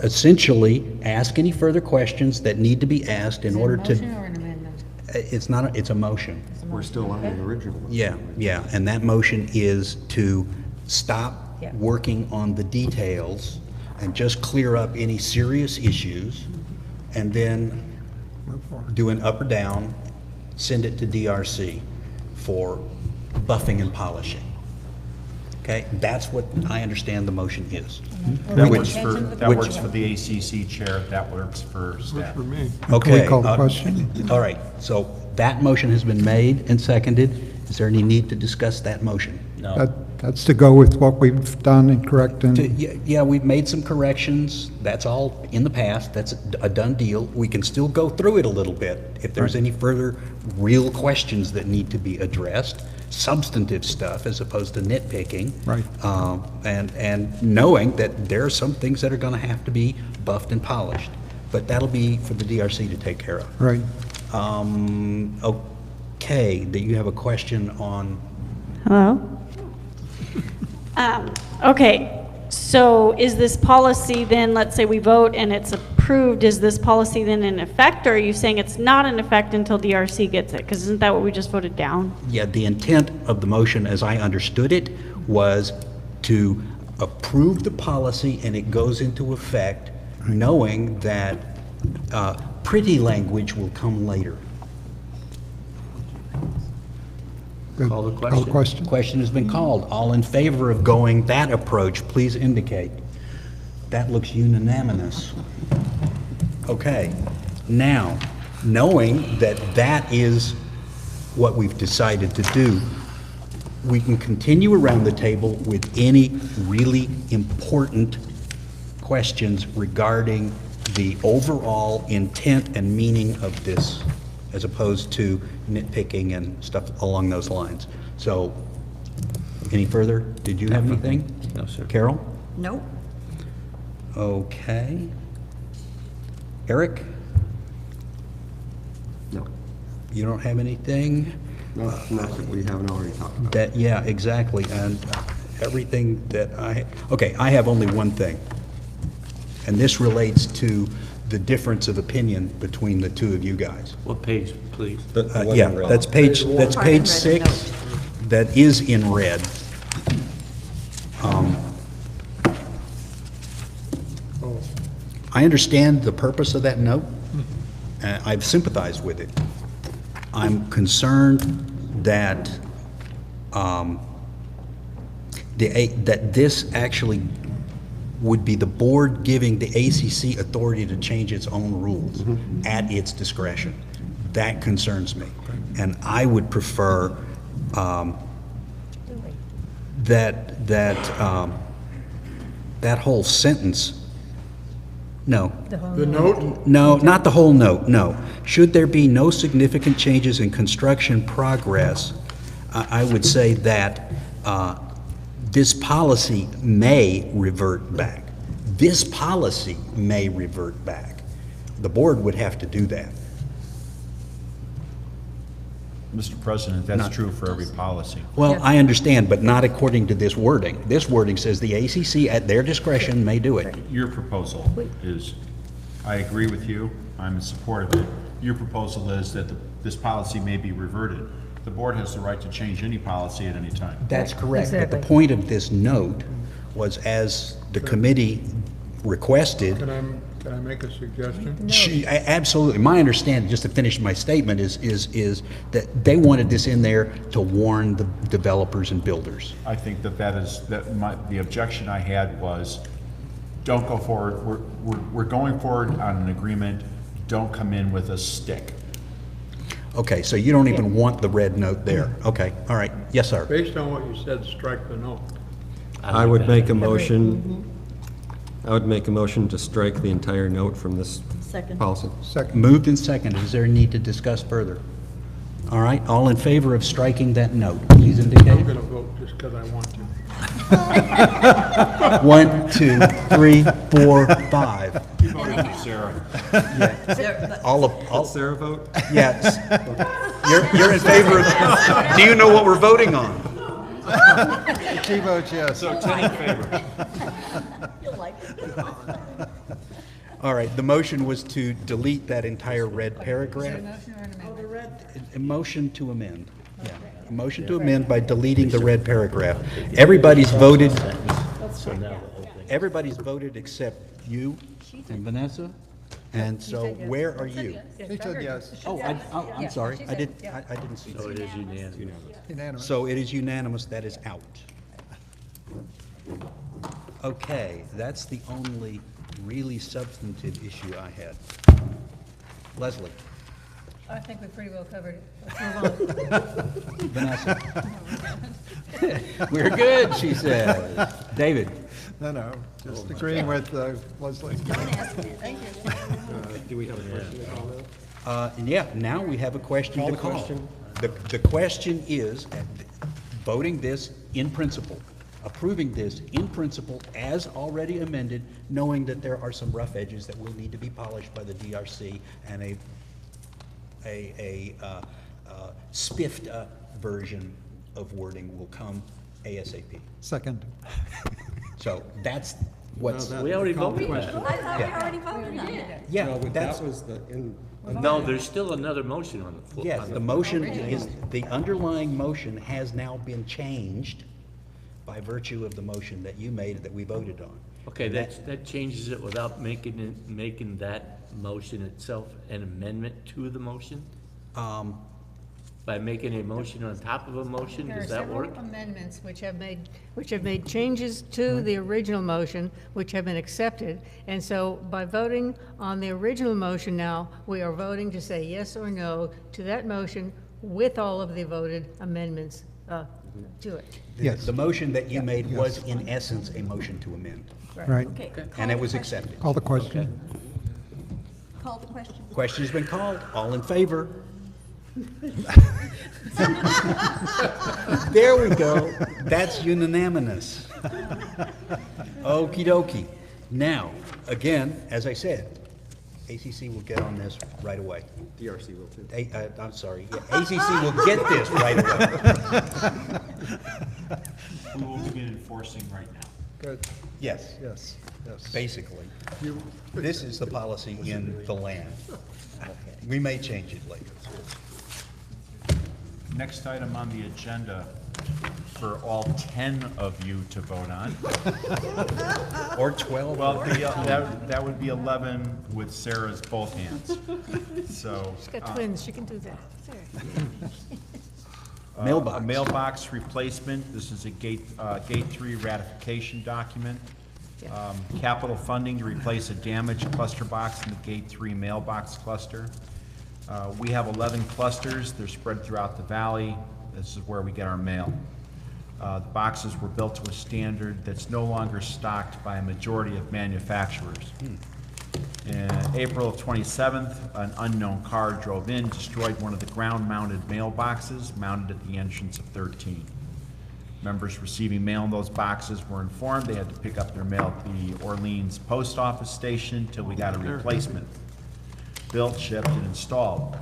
S14: essentially ask any further questions that need to be asked in order to...
S3: Is it a motion or an amendment?
S14: It's not, it's a motion.
S3: It's a
S8: We're
S3: motion.
S8: still on
S3: Okay.
S8: the original one.
S14: Yeah, and that motion is to stop
S3: Yeah.
S14: working on the details and just clear up any serious issues, and then do an up or down, send it to DRC for buffing and polishing. Okay, that's what I understand the motion is.
S13: That
S3: Which-
S13: works for the ACC chair, that works for
S15: Works
S13: staff.
S15: for me.
S14: Okay.
S16: Can we call the question?
S14: All right, so that motion has been made and seconded. Is there any need to discuss that motion?
S17: No.
S16: That's to go with what we've done and correct and...
S14: Yeah, we've made some corrections. That's all in the past. That's a done deal. We can still go through it a little bit if there's any further real questions that need to be addressed, substantive stuff as opposed to nitpicking.
S16: Right.
S14: And knowing that there are some things that are going to have to be buffed and polished. But that'll be for the DRC to take care of.
S16: Right.
S14: Okay, do you have a question on?
S12: Hello? Okay, so is this policy then, let's say we vote and it's approved, is this policy then in effect, or are you saying it's not in effect until DRC gets it? Because isn't that what we just voted down?
S14: Yeah, the intent of the motion, as I understood it, was to approve the policy and it goes into effect knowing that pretty language will come later.
S16: Good.
S17: Call the
S16: Call the question.
S14: Question has been called. All in favor of going that approach, please indicate. That looks unanimous. Okay, now, knowing that that is what we've decided to do, we can continue around the table with any really important questions regarding the overall intent and meaning of this, as opposed to nitpicking and stuff along those lines. So, any further? Did you have anything?
S17: No, sir.
S14: Carol?
S4: Nope.
S14: Okay. Eric?
S8: No,
S14: You don't have anything?
S8: nothing that we haven't already talked about.
S14: That, yeah, exactly, and everything that okay, I have only one thing. And this relates to the difference of opinion between the two of you guys.
S17: What page, please?
S14: Yeah, that's page 6, that is in red. I understand the purpose of that note, and I've sympathized with it. I'm concerned that, that this actually would be the board giving the ACC authority to change its own rules at its discretion. That concerns me. And I would prefer that whole sentence, no.
S15: The note?
S14: No, not the whole note, no. Should there be no significant changes in construction progress, I would say that this policy may revert back. This policy may revert back. The board would have to do that.
S13: Mr. President, that's true for every policy.
S14: Well, I understand, but not according to this wording. This wording says the ACC, at their discretion, may do it.
S13: Your proposal is, I agree with you, I'm in support of it. Your proposal is that this policy may be reverted. The board has the right to change any policy at any time.
S14: That's correct, but the point of this note was, as the committee requested.
S15: Can I make a suggestion?
S14: Absolutely. My understanding, just to finish my statement, is that they wanted this in there to warn the developers and builders.
S13: I think the objection I had was, don't go forward, we're going forward on an agreement, don't come in with a stick.
S14: Okay, so you don't even want the red note there. Okay, all right. Yes, sir.
S15: Based on what you said, strike the note.
S8: I would make a motion to strike the entire note from this policy.
S15: Second.
S14: Moved and seconded. Is there a need to discuss further? All right, all in favor of striking that note, please indicate.
S15: I'm going to vote just because I want to.
S14: 1, 2, 3, 4, 5.
S13: You voted for Sarah.
S14: Yeah. All
S8: Sarah vote?
S14: Yes. You're in favor of, do you know what we're voting on?
S15: She votes yes.
S13: So 10 in favor.
S4: You'll like it.
S14: All right, the motion was to delete that entire red paragraph. A motion to amend, yeah. A motion to amend by deleting the red paragraph. Everybody's voted except you and Vanessa. And so where are you?
S15: She said yes.
S14: Oh, I'm sorry, I didn't see
S17: So
S14: that.
S17: it is unanimous.
S15: Unanimous.
S14: So it is unanimous, that is out. Okay, that's the only really substantive issue I had. Leslie?
S3: I think we pretty well covered it. Let's move on.
S14: Vanessa? We're good, she said. David?
S15: No, just agreeing with Leslie.
S4: Thank you.
S8: Do we have a question to call now?
S14: Yeah, now we have a question to call. The question is, voting this in principle, approving this in principle as already amended, knowing that there are some rough edges that will need to be polished by the DRC, and a spiffed up version of wording will come ASAP.
S15: Second.
S14: So that's what's.
S17: We already voted on that.
S4: I thought we already voted on it.
S14: Yeah,
S8: No, but
S14: that's.
S8: that was the,
S17: No, there's still another motion on the floor.
S14: Yes, the motion is, the underlying motion has now been changed by virtue of the motion that you made that we voted on.
S17: Okay, that changes it without making that motion itself an amendment to the motion? By making a motion on top of a motion, does that work?
S3: There are several amendments which have made changes to the original motion, which have been accepted. And so by voting on the original motion now, we are voting to say yes or no to that motion with all of the voted amendments do it.
S14: Yes. The motion that you made was in essence a motion to amend.
S16: Right.
S4: Okay.
S14: And it was accepted.
S16: Call the question.
S4: Call the question.
S14: Question's been called. All in favor? There we go. That's unanimous. Okie dokie. Now, again, as I said, ACC will get on this right away.
S8: DRC will too.
S14: I'm sorry. Yeah, ACC will get this right away.
S13: We will begin enforcing right now.
S15: Good.
S14: Yes,
S15: Yes, yes.
S14: basically. This is the policy in the land. We may change it later.
S13: Next item on the agenda for all 10 of you to vote on.
S14: Or 12.
S13: Well, that would be 11 with Sarah's both hands. So.
S3: She's got twins, she can do that. There.
S14: Mailbox.
S13: A mailbox replacement. This is a Gate 3 ratification document.
S3: Yeah.
S13: Capital funding to replace a damaged cluster box in the Gate 3 mailbox cluster. We have 11 clusters. They're spread throughout the valley. This is where we get our mail. The boxes were built to a standard that's no longer stocked by a majority of manufacturers. In April of 27th, an unknown car drove in, destroyed one of the ground-mounted mailboxes mounted at the entrance of 13. Members receiving mail in those boxes were informed they had to pick up their mail at the Orleans Post Office station till we got a replacement built, shipped, and installed.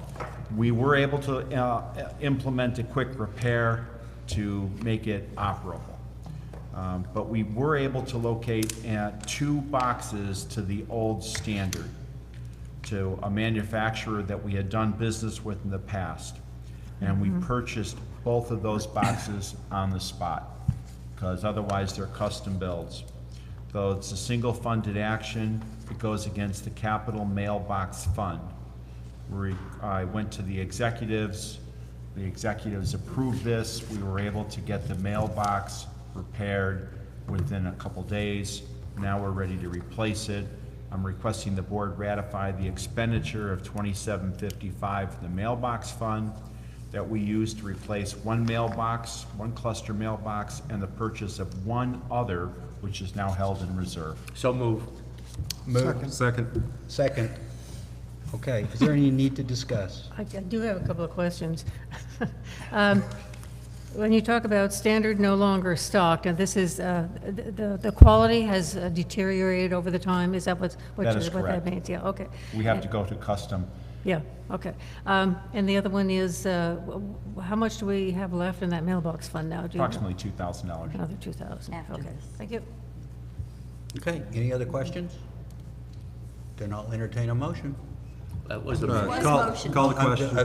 S13: We were able to implement a quick repair to make it operable. But we were able to locate 2 boxes to the old standard, to a manufacturer that we had done business with in the past. And we purchased both of those boxes on the spot, because otherwise they're custom builds. Though it's a single funded action, it goes against the Capital Mailbox Fund. I went to the executives approved this. We were able to get the mailbox repaired within a couple days. Now we're ready to replace it. I'm requesting the board ratify the expenditure of $27.55 for the mailbox fund that we used to replace one mailbox, one cluster mailbox, and the purchase of one other, which is now held in reserve.
S17: So move.
S14: Move. Second. Okay, is there any need to discuss?
S3: I do have a couple of questions. When you talk about standard no longer stocked, and this is, the quality has deteriorated over the time, is that what
S13: That
S3: that means? Yeah, okay.
S13: We have to go to custom.
S3: Yeah, okay. And the other one is, how much do we have left in that mailbox fund now? Do you know?
S13: Approximately $2,000.
S3: Another 2,000,
S4: After
S3: okay,
S4: this.
S3: thank you.
S14: Okay, any other questions? Then I'll entertain a motion.
S17: That was a
S8: Call the question.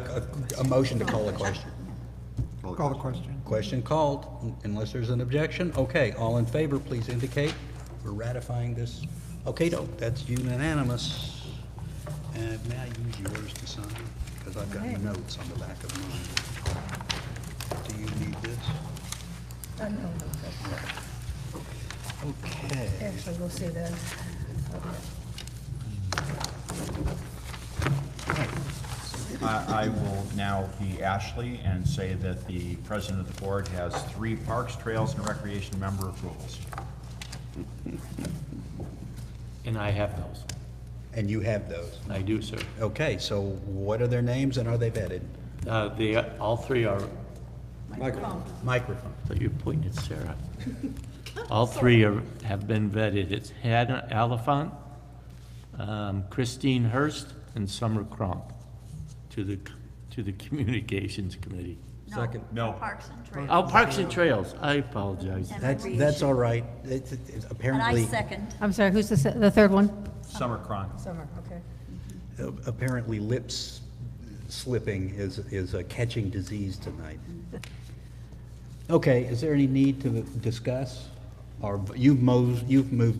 S14: A motion to call a question.
S16: Call the question.
S14: Question called, unless there's an objection. Okay, all in favor, please indicate. We're ratifying this. Okay, that's unanimous. And may I use yours to sign? Because I've got
S3: Okay.
S14: notes on the back of mine. Do you need this?
S3: No,
S14: Okay.
S3: actually, we'll see that.
S13: I will now be Ashley and say that the president of the board has 3 Parks, Trails, and Recreation member approvals.
S17: And I have those.
S14: And you have those?
S17: I do, sir.
S14: Okay, so what are their names and are they vetted?
S17: All 3 are,
S14: Microphone.
S17: but you're pointing at Sarah. All 3 have been vetted. It's Hannah Oliphant, Christine Hurst, and Summer Cronk to the Communications Committee.
S8: Second.
S13: No.
S4: Parks and Trails.
S17: Oh, Parks and Trails, I apologize.
S4: And
S14: That's all right. It's
S4: And I
S14: apparently,
S4: second.
S3: I'm sorry, who's the third one?
S13: Summer Cronk.
S3: Summer, okay.
S14: apparently lips slipping is a catching disease tonight. Okay, is there any need to discuss? Or you've moved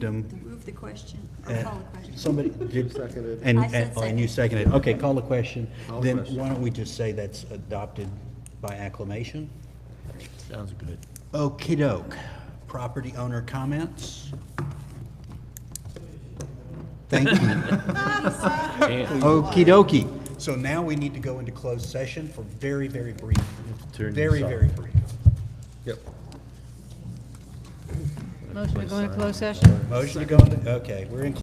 S14: them?
S4: Move the question, or call the question.
S14: Somebody did.
S8: Seconded.
S14: And,
S4: I said
S14: and you seconded. Okay, call the question.
S8: Call the
S14: Then
S8: question.
S14: why don't we just say that's adopted by acclamation?
S17: Sounds good.
S14: Okey-doke. Property owner comments? Thank you.
S17: And
S14: Okey-dokey. So now we need to go into closed session for very, very brief.
S17: Turn this
S14: Very,
S17: off.
S14: very brief. Yep.
S3: Motion to go into closed session?
S14: Motion to go into, okay, we're in